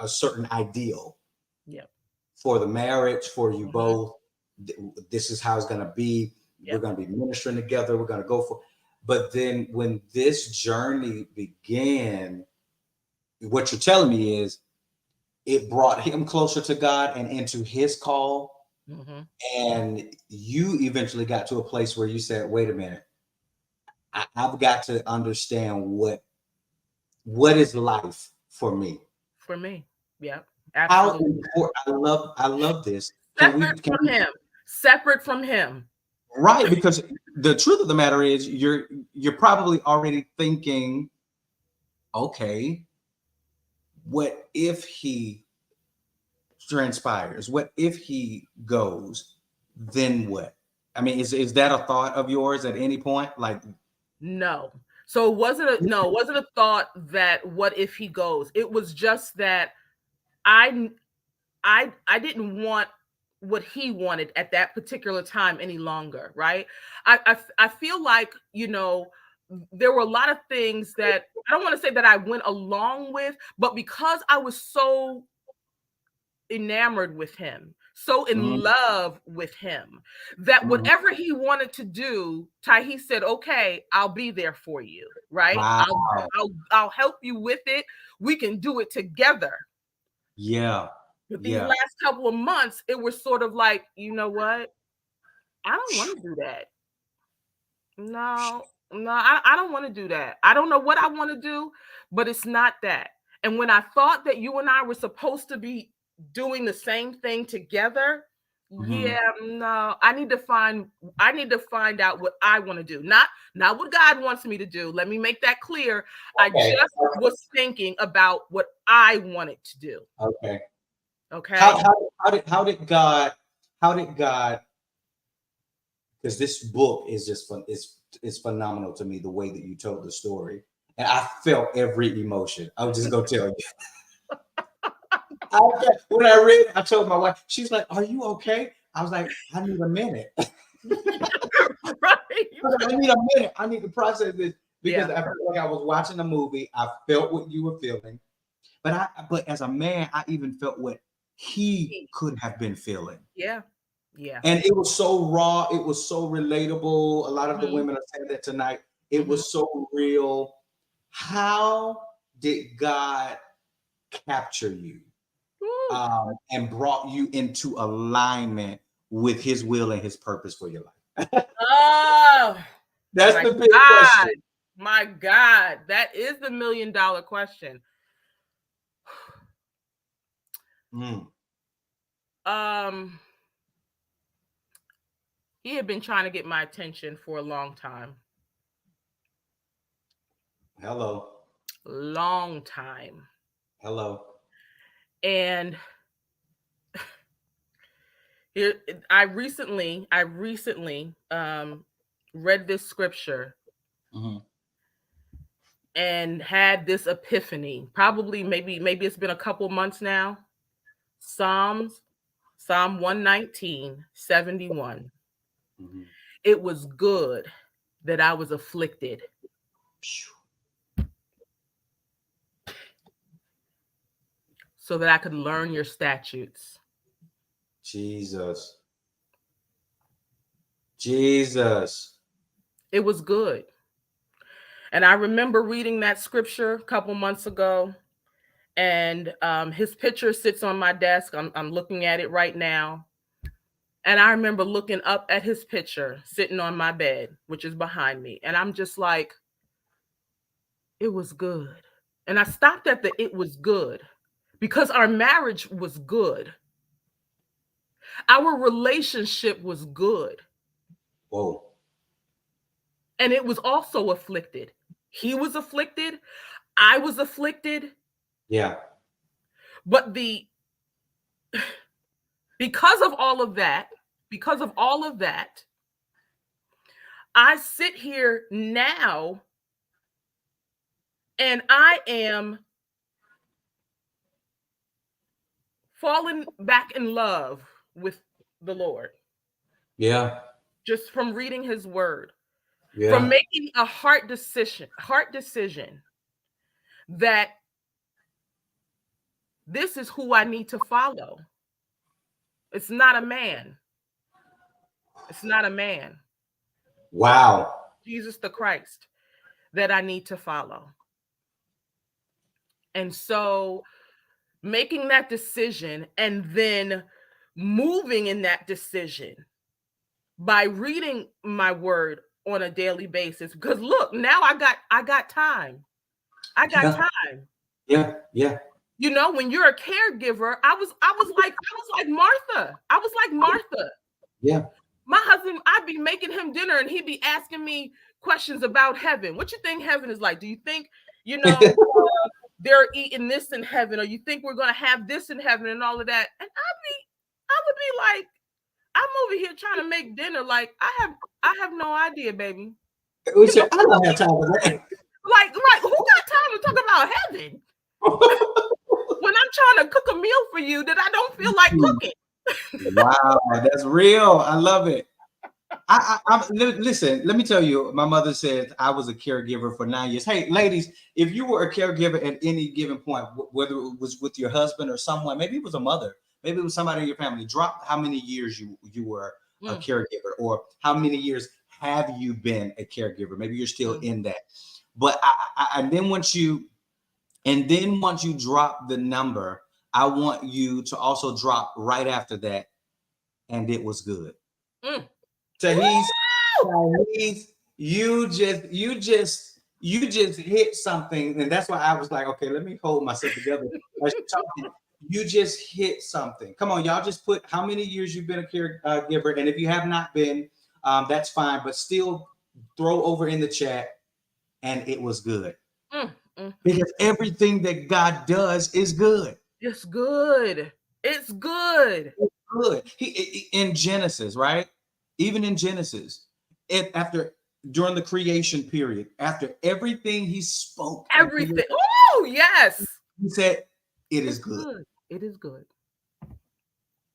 a certain ideal for the marriage, for you both. This is how it's going to be. We're going to be ministering together. We're going to go for. But then when this journey began, what you're telling me is it brought him closer to God and into his call. And you eventually got to a place where you said, wait a minute, I've got to understand what is life for me. For me. Yeah. Absolutely. How important, I love this. Separate from him. Right, because the truth of the matter is you're probably already thinking, okay, what if he transpires? What if he goes? Then what? I mean, is that a thought of yours at any point? Like, no. So it wasn't a thought that what if he goes? It was just that I didn't want what he wanted at that particular time any longer, right? I feel like, there were a lot of things that I don't want to say that I went along with, but because I was so enamored with him, so in love with him, that whatever he wanted to do, Tahiese said, okay, I'll be there for you, right? wow. I'll help you with it. We can do it together. Yeah. But these last couple of months, it was sort of like, you know what? I don't want to do that. No, I don't want to do that. I don't know what I want to do, but it's not that. And when I thought that you and I were supposed to be doing the same thing together, no, I need to find out what I want to do. Not what God wants me to do. Let me make that clear. I just was thinking about what I wanted to do. Okay. Okay. How did God, because this book is just fun, it's phenomenal to me, the way that you told the story. And I felt every emotion. I was just gonna tell you. When I read it, I told my wife, she's like, "Are you okay?" I was like, "I need a minute." Right. I need a minute. I need to process this because Yeah. I felt like I was watching a movie. I felt what you were feeling, but as a man, I even felt what he could have been feeling. Yeah. Yeah. And it was so raw. It was so relatable. A lot of the Mhm. women are saying that tonight. It Mhm. was so real. How did God capture you Woo. and brought you into alignment with His will and His purpose for your life? Oh That's my the big God. question. My God. That is the $1 million question. Mm. He had been trying to get my attention for a long time. Hello. Long time. Hello. And here I recently read this scripture Mm-hmm. and had this epiphany. Probably maybe it's been a couple months now. Psalm 119:71. Mm-hmm. It was good that I was afflicted, so that I could learn your statutes. Jesus. Jesus. It was good. And I remember reading that scripture a couple months ago, and his picture sits on my desk. I'm looking at it right now. And I remember looking up at his picture sitting on my bed, which is behind me. And I'm just like, it was good. And I stopped at the "it was good" because our marriage was good. Our relationship was good. Whoa. And it was also afflicted. He was afflicted. I was afflicted. Yeah. But because of all of that, I sit here now and I am falling back in love with the Lord Yeah. just from reading his word, from Yeah. making a heart decision that this is who I need to follow. It's not a man. It's not a man. Wow. Jesus the Christ that I need to follow. And so making that decision and then moving in that decision by reading my word on a daily basis, because look, now I got time. I got Yeah. time. Yeah. Yeah. You know, when you're a caregiver, I was like Martha. I was like Martha. Yeah. My husband, I'd be making him dinner and he'd be asking me questions about heaven. What you think heaven is like? Do you think, they're eating this in heaven, or you think we're going to have this in heaven and all of that? And I would be like, I'm over here trying to make dinner. Like, I have no idea, baby. We said, I don't have time for that. Like, who got time to talk about heaven when I'm trying to cook a meal for you that I don't feel like cooking? Wow, that's real. I love it. Listen, let me tell you, my mother said I was a caregiver for 9 years. Hey, ladies, if you were a caregiver at any given point, whether it was with your husband or someone, maybe it was a mother, maybe it was somebody in your family, drop how many years you were a caregiver, or how many years have you been a caregiver? Maybe you're still in that. But and then once you drop the number, I want you to also drop right after that, and it was good. Tahiese, you just hit something, and that's why I was like, okay, let me hold myself together. As you're talking, you just hit something. Come on, y'all, just put how many years you've been a caregiver, and if you have not been, that's fine, but still throw over in the chat, and it was good. Because everything that God does is good. It's good. It's good. It's good. In Genesis, right? Even in Genesis, during the creation period, after everything he spoke and Everything. Oh, yes. he said, "It is It's good." good. It is good.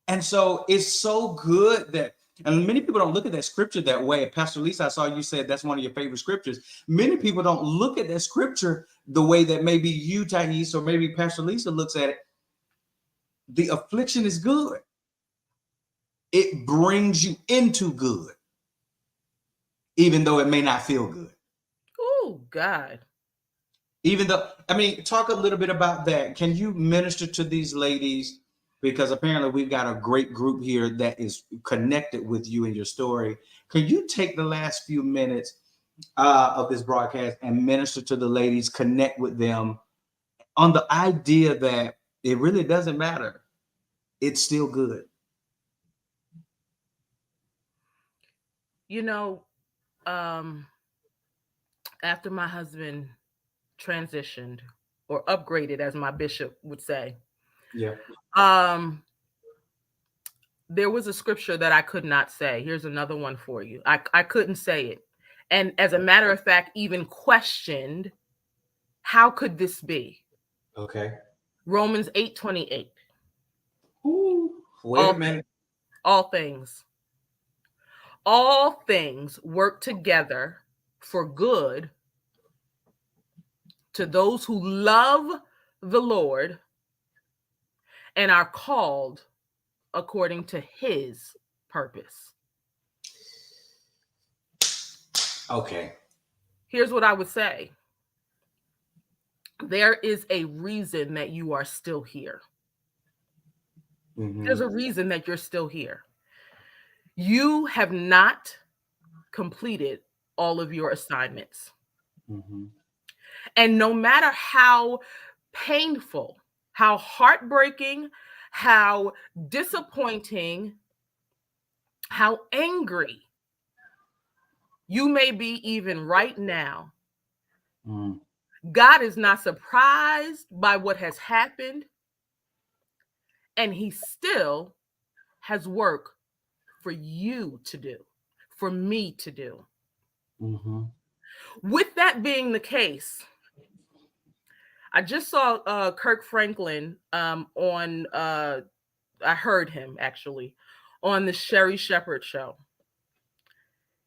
And so it's so good that, and many people don't look at that scripture that way. Pastor Lisa, I saw you said that's one of your favorite scriptures. Many people don't look at that scripture the way that maybe you, Tahiese, or maybe Pastor Lisa looks at it. The affliction is good. It brings you into good, even though it may not feel good. Oh, God. Even though, I mean, talk a little bit about that. Can you minister to these ladies? Because apparently we've got a great group here that is connected with you and your story. Can you take the last few minutes of this broadcast and minister to the ladies, connect with them on the idea that it really doesn't matter. It's still good. You know, after my husband transitioned or upgraded, as my bishop would say, Yeah. There was a scripture that I could not say. Here's another one for you. I couldn't say it. And as a matter of fact, even questioned, how could this be? Okay. Romans 8:28. Wait a minute. All things. All things work together for good to those who love the Lord and are called according to his purpose. Okay. Here's what I would say. There is a reason that you are still here. Mm-hmm. There's a reason that you're still here. You have not completed all of your assignments. Mm-hmm. And no matter how painful, how heartbreaking, how disappointing, how angry you may be even right now, God is not surprised by what has happened, and he still has work for you to do, for me to do. Mm-hmm. With that being the case, I just saw Kirk Franklin on, I heard him actually on the Sherry Shepherd show.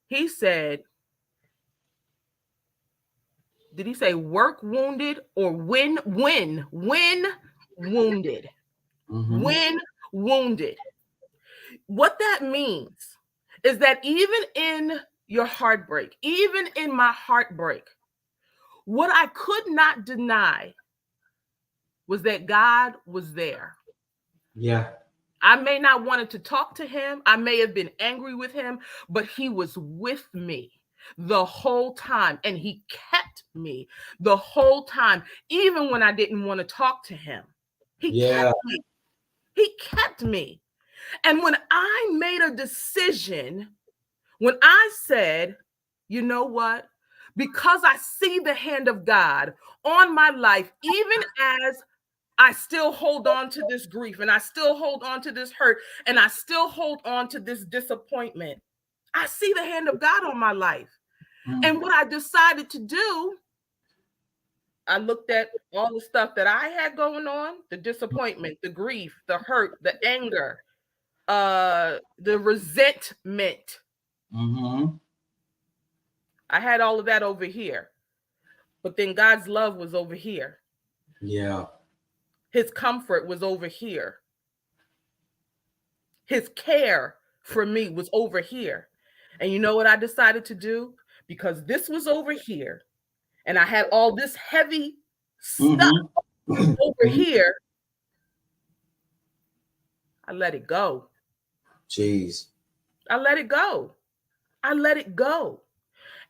He said, did he say work wounded or win wounded? Mm-hmm. When wounded. What that means is that even in your heartbreak, even in my heartbreak, what I could not deny was that God was there. Yeah. I may not wanted to talk to him. I may have been angry with him, but he was with me the whole time. And he kept me the whole time, even when I didn't want to talk to him. He kept me. He kept me. And when I made a decision, when I said, you know what? Because I see the hand of God on my life, even as I still hold on to this grief and I still hold on to this hurt and I still hold on to this disappointment. I see the hand of God on my life. Mm-hmm. And what I decided to do, I looked at all the stuff that I had going on, the disappointment, the grief, the hurt, the anger, the resentment. Mm-hmm. I had all of that over here. But then God's love was over here. Yeah. His comfort was over here. His care for me was over here. And you know what I decided to do? Because this was over here and I had all this heavy stuff over here, I let it go. Jeez. I let it go. I let it go.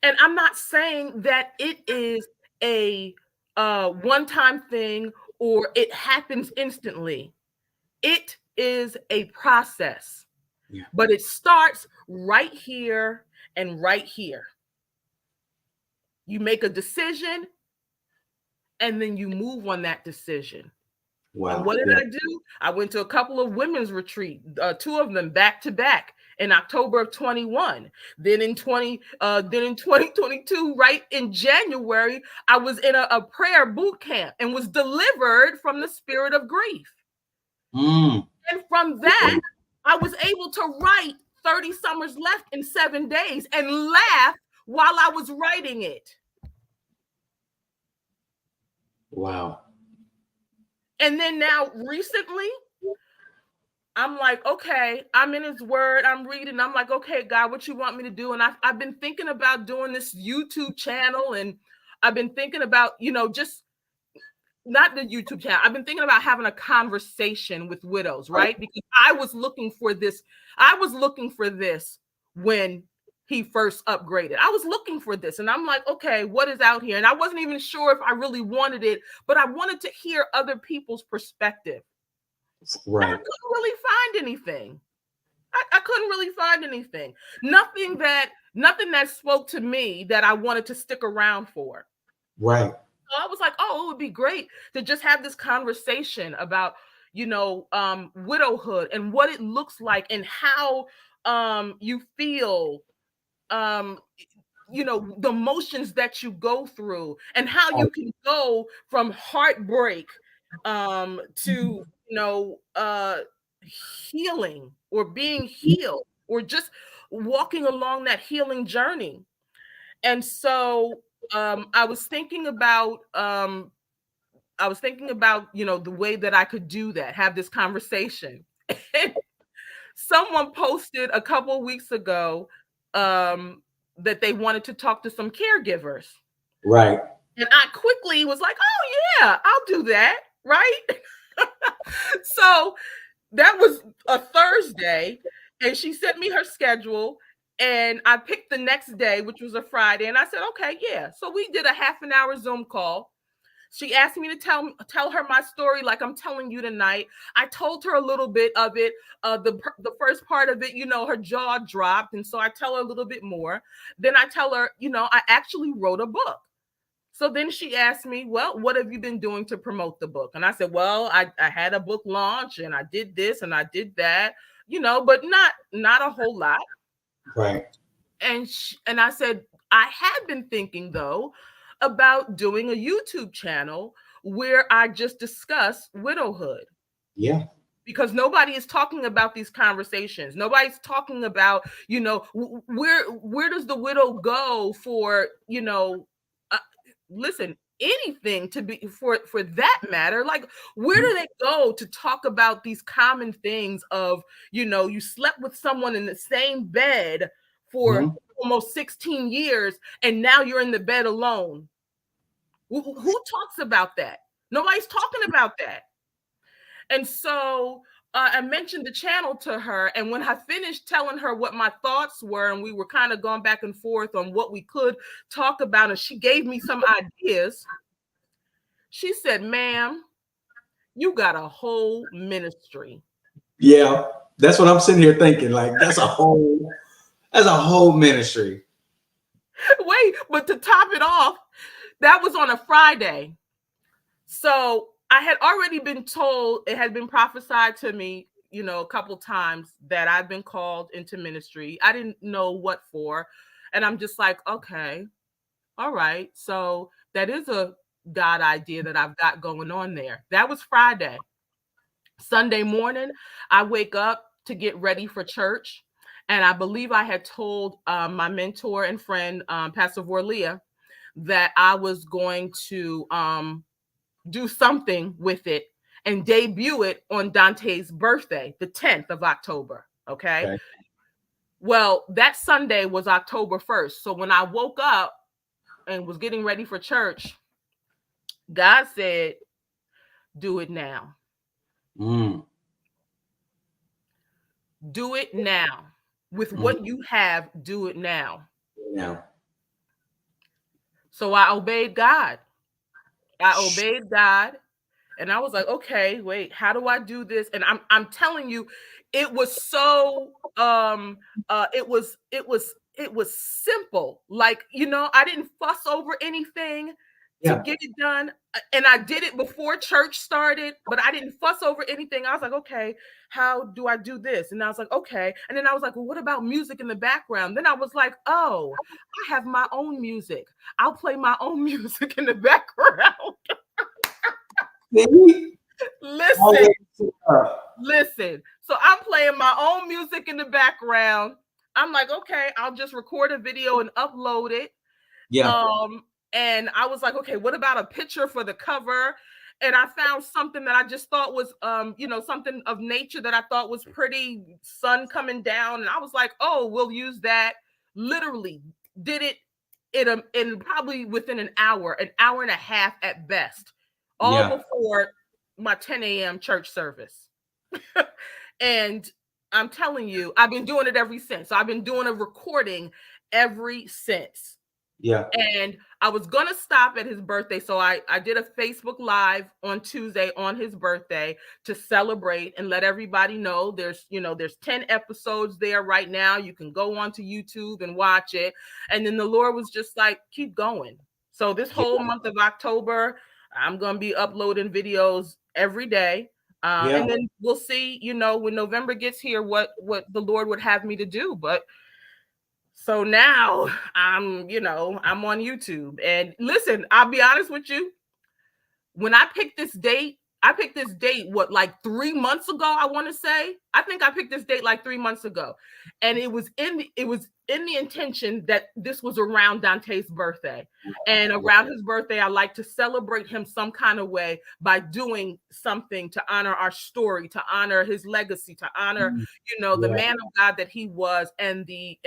And I'm not saying that it is a one-time thing or it happens instantly. It is a process. Yeah. But it starts right here and right here. You make a decision and then you move on that decision. Wow. And what did I do? I went to a couple of women's retreat, 2 of them back to back in October of 21. Then in 2022, right in January, I was in a prayer boot camp and was delivered from the spirit of grief. Mm. And from that, I was able to write 30 Summers Left in 7 days and laugh while I was writing it. Wow. And then now recently, I'm like, okay, I'm in his word, I'm reading. I'm like, okay, God, what you want me to do? And I've been thinking about doing this YouTube channel, and I've been thinking about, just not the YouTube channel. I've been thinking about having a conversation with widows, right? Because I was looking for this. I was looking for this when he first upgraded. I was looking for this, and I'm like, okay, what is out here? And I wasn't even sure if I really wanted it, but I wanted to hear other people's perspective. Right. I couldn't really find anything. I couldn't really find anything. Nothing that spoke to me that I wanted to stick around for. Right. So I was like, oh, it would be great to just have this conversation about, widowhood and what it looks like and how you feel, the emotions that you go through and how you can go from heartbreak to, healing or being healed or just walking along that healing journey. And so I was thinking about the way that I could do that, have this conversation. Someone posted a couple of weeks ago that they wanted to talk to some caregivers. Right. And I quickly was like, oh yeah, I'll do that. Right. So that was a Thursday, and she sent me her schedule, and I picked the next day, which was a Friday, and I said, okay, yeah. So we did a half an hour Zoom call. She asked me to tell her my story like I'm telling you tonight. I told her a little bit of it. The first part of it, her jaw dropped, and so I tell her a little bit more. Then I tell her, I actually wrote a book. So then she asked me, well, what have you been doing to promote the book? And I said, well, I had a book launch and I did this and I did that, but not a whole lot. Right. And I said, I had been thinking, though, about doing a YouTube channel where I just discuss widowhood. Yeah. Because nobody is talking about these conversations. Nobody's talking about, where does the widow go for, listen, anything to be for that matter. Like, where do they go to talk about these common things of, you slept with someone in the same bed for almost 16 years and now you're in the bed alone? Who talks about that? Nobody's talking about that. And so I mentioned the channel to her, and when I finished telling her what my thoughts were, and we were kind of going back and forth on what we could talk about, and she gave me some ideas, she said, ma'am, you got a whole ministry. Yeah, that's what I'm sitting here thinking. Like, that's a whole ministry. Wait, but to top it off, that was on a Friday. So I had already been told, it had been prophesied to me, a couple times that I've been called into ministry. I didn't know what for. And I'm just like, okay, all right. So that is a God idea that I've got going on there. That was Friday. Sunday morning, I wake up to get ready for church. And I believe I had told my mentor and friend, Pastor Vorlia, that I was going to do something with it and debut it on Dante's birthday, the 10th of October. Okay. Well, that Sunday was October 1st. So when I woke up and was getting ready for church, God said, do it now. Do it now. With what you have, do it now. Yeah. So I obeyed God. And I was like, okay, wait, how do I do this? And I'm telling you, it was so it was simple. Like, I didn't fuss over anything. to get it done. And I did it before church started, but I didn't fuss over anything. I was like, okay, how do I do this? And I was like, okay. And then I was like, well, what about music in the background? Then I was like, oh, I have my own music. I'll play my own music in the background. Listen. So I'm playing my own music in the background. I'm like, okay, I'll just record a video and upload it. Yeah. And I was like, okay, what about a picture for the cover? And I found something that I just thought was, something of nature that I thought was pretty, sun coming down. And I was like, oh, we'll use that. Literally did it in probably within an hour and a half at best, all before my 10 a.m. church service. And I'm telling you, I've been doing it ever since. So I've been doing a recording ever since. Yeah. And I was going to stop at his birthday. So I did a Facebook Live on Tuesday on his birthday to celebrate and let everybody know there's 10 episodes there right now. You can go onto YouTube and watch it. And then the Lord was just like, keep going. So this whole month of October, I'm going to be uploading videos every day. And then we'll see, when November gets here, what the Lord would have me to do. But so now I'm on YouTube. And listen, I'll be honest with you. When I picked this date, like 3 months ago, I want to say. I think I picked this date like 3 months ago. And it was in the intention that this was around Dante's birthday. And around his birthday, I like to celebrate him some kind of way by doing something to honor our story, to honor his legacy, to honor, the man of God that he was and the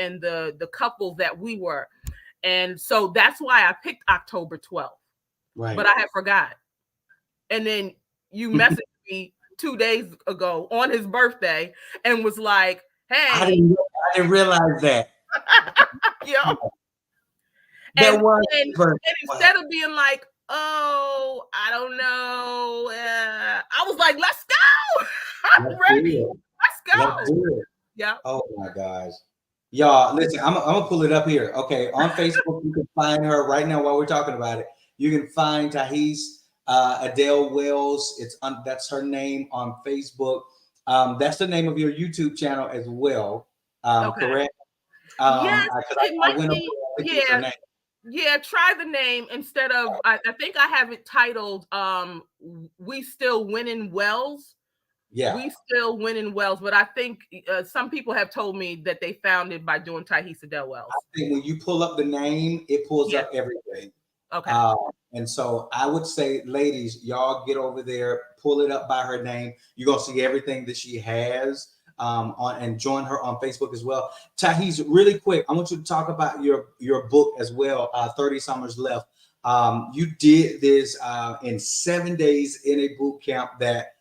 couple that we were. And so that's why I picked October 12th. Right. But I had forgot. And then you messaged me 2 days ago on his birthday and was like, hey. I didn't realize that. And instead of being like, oh, I don't know. I was like, let's go. I'm ready. Let's go. Let's do it. Yeah. Oh my gosh. Y'all, listen, I'm gonna pull it up here. Okay. On Facebook, you can find her right now while we're talking about it. You can find Tahiese Adale Wells. That's her name on Facebook. That's the name of your YouTube channel as well. Correct? Yeah, try the name instead of I think I have it titled We Still Winning Wells. Yeah, We Still Winning Wells, but I think some people have told me that they found it by doing Tahiese Adale Wells. I think when you pull up the name, it pulls up everything. Okay. And so I would say, ladies, y'all get over there, pull it up by her name. You're going to see everything that she has and join her on Facebook as well. Tahiese, really quick, I want you to talk about your book as well, 30 Summers Left. You did this in 7 days in a boot camp that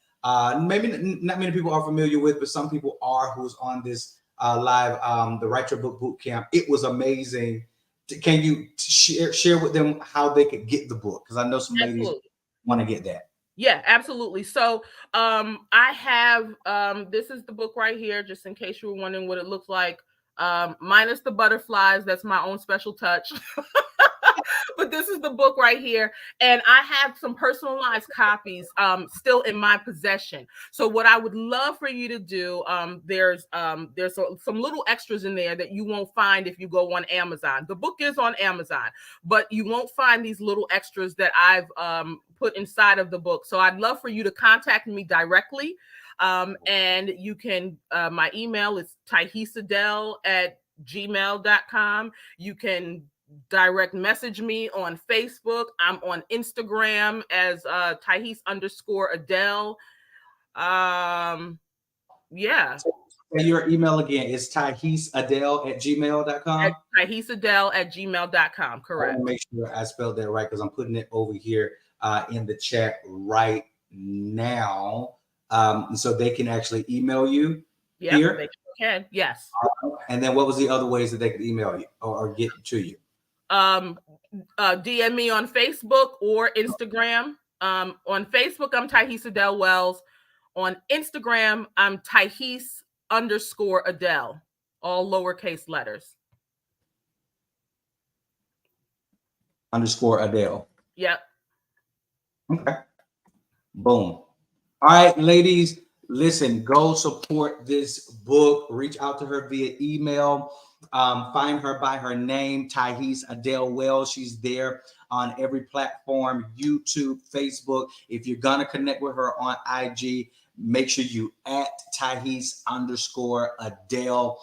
maybe not many people are familiar with, but some people are who's on this live, the Write Your Book boot camp. It was amazing. Can you share with them how they could get the book? Because I know some ladies want to get that. Yeah, absolutely. So I have, this is the book right here, just in case you were wondering what it looks like. Minus the butterflies, that's my own special touch. But this is the book right here. And I have some personalized copies still in my possession. So what I would love for you to do, there's some little extras in there that you won't find if you go on Amazon. The book is on Amazon, but you won't find these little extras that I've put inside of the book. So I'd love for you to contact me directly. And you can, my email is tahieseadale@gmail.com. You can direct message me on Facebook. I'm on Instagram as Tahiese_Adale. Yeah. And your email again is tahieseadale@gmail.com. tahieseadale@gmail.com. Correct. I want to make sure I spelled that right because I'm putting it over here in the chat right now. So they can actually email you here. They can. Yes. And then what was the other ways that they could email you or get to you? DM me on Facebook or Instagram. On Facebook, I'm Tahiese Adale Wells. On Instagram, I'm Tahiese_Adale, all lowercase letters. _Adale. Yep. Okay. Boom. All right, ladies, listen, go support this book. Reach out to her via email. Find her by her name, Tahiese Adale Wells. She's there on every platform, YouTube, Facebook. If you're going to connect with her on IG, make sure you at Tahiese_Adale.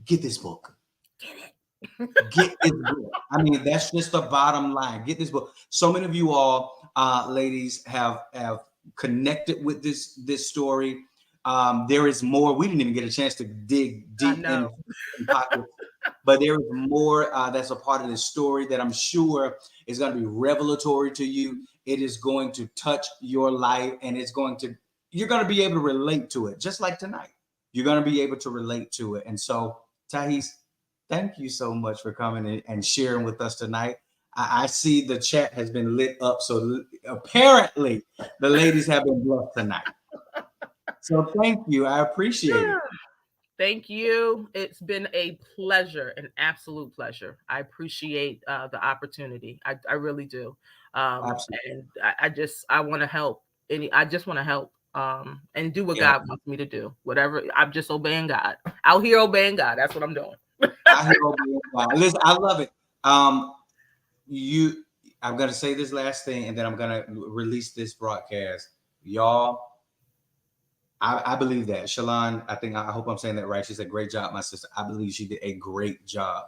Get this book. Get it. Get this book. I mean, that's just the bottom line. Get this book. So many of you all, ladies, have connected with this story. There is more. We didn't even get a chance to dig deep in pockets, but there is more that's a part of this story that I'm sure is going to be revelatory to you. It is going to touch your life, and you're going to be able to relate to it, just like tonight. You're going to be able to relate to it. And so, Tahiese, thank you so much for coming and sharing with us tonight. I see the chat has been lit up. So apparently the ladies have been blessed tonight. So thank you. I appreciate it. Thank you. It's been a pleasure, an absolute pleasure. I appreciate the opportunity. I really do. And I want to help. I just want to help and do what God wants me to do. Whatever. I'm just obeying God. Out here obeying God. That's what I'm doing. Listen, I love it. I'm going to say this last thing, and then I'm going to release this broadcast. Y'all, I believe that. Shalon, I hope I'm saying that right. She said, great job, my sister. I believe she did a great job.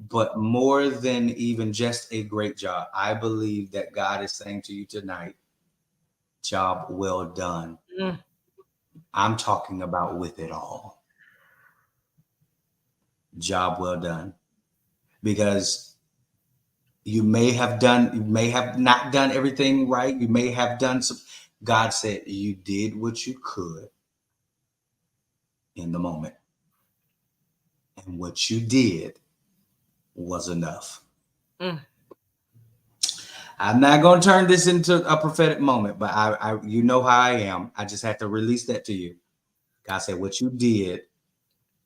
But more than even just a great job, I believe that God is saying to you tonight, job well done. I'm talking about with it all. Job well done. Because you may have not done everything right. You may have done some. God said you did what you could in the moment. And what you did was enough. I'm not going to turn this into a prophetic moment, but you know how I am. I just had to release that to you. God said what you did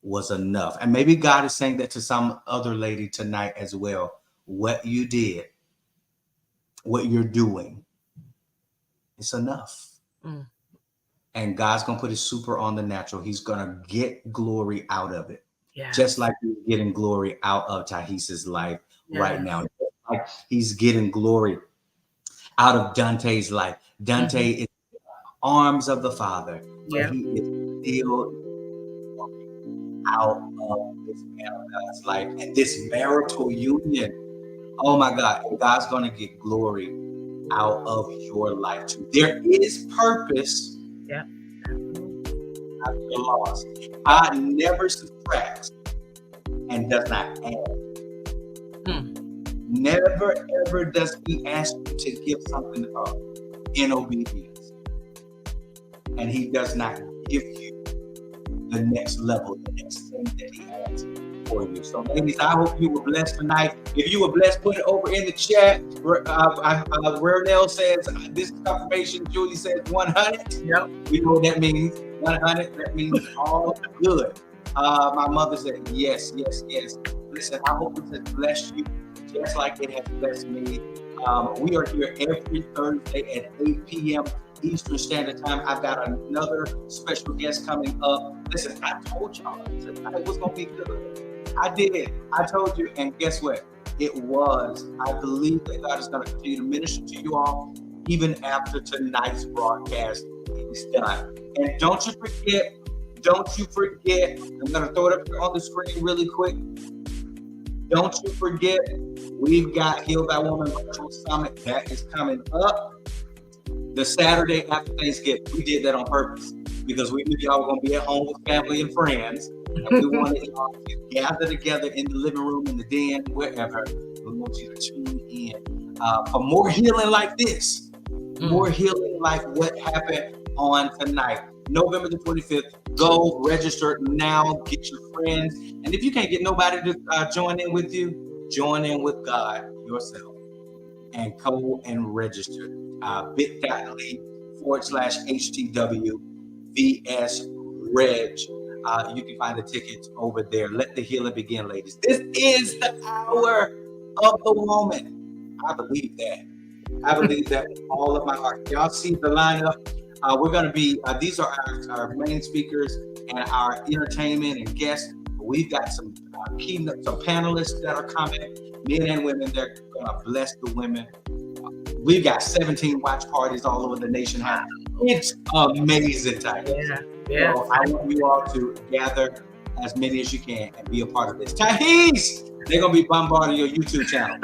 was enough. And maybe God is saying that to some other lady tonight as well. What you did, what you're doing, it's enough. And God's going to put his super on the natural. He's going to get glory out of it. Just like he's getting glory out of Tahiese's life right now. Like he's getting glory out of Dante's life. Dante is in the arms of the Father. But he is still out of this man of God's life. And this marital union, oh my God, God's going to get glory out of your life too. There is purpose. After loss. God never subtracts and does not add. Never ever does he ask you to give something up in obedience. And he does not give you the next level, the next thing that he has for you. So ladies, I hope you were blessed tonight. If you were blessed, put it over in the chat. Rernell says, this is confirmation. Julie says 100. Yep. We know what that means. 100, that means all good. My mother said, yes. Listen, I hope this has blessed you just like it has blessed me. We are here every Thursday at 8 p.m. Eastern Standard Time. I've got another special guest coming up. Listen, I told y'all tonight was going to be good. I did. I told you, and guess what? It was. I believe that God is going to continue to minister to you all even after tonight's broadcast is done. And don't you forget, I'm going to throw it up on the screen really quick. Don't you forget, we've got Healed by Woman Virtual Summit that is coming up the Saturday after Thanksgiving. We did that on purpose because we knew y'all were going to be at home with family and friends. And we wanted y'all to gather together in the living room, in the den, wherever. We want you to tune in for more healing like this. More healing like what happened on tonight. November the 25th. Go register now. Get your friends. And if you can't get nobody to join in with you, join in with God yourself and go and register. bit.ly/HTWVSReg. You can find the tickets over there. Let the healing begin, ladies. This is the hour of the woman. I believe that. I believe that with all of my heart. Y'all see the lineup. We're going to be, these are our main speakers and our entertainment and guests. We've got some keynote, some panelists that are coming, men and women. They're going to bless the women. We've got 17 watch parties all over the nation. It's amazing time. Yeah. So I want you all to gather as many as you can and be a part of this. Tahiese, they're going to be bombarding your YouTube channel.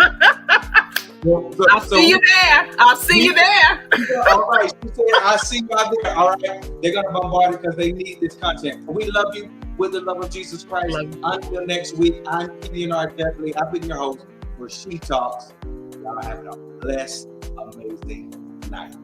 I'll see you there. I'll see you there. All right. She said, I'll see you out there. All right. They're going to bombard it because they need this content. We love you with the love of Jesus Christ. Until next week, I'm Kenyon R. Dudley. I've been your host for She Talks. Y'all have a blessed, amazing night.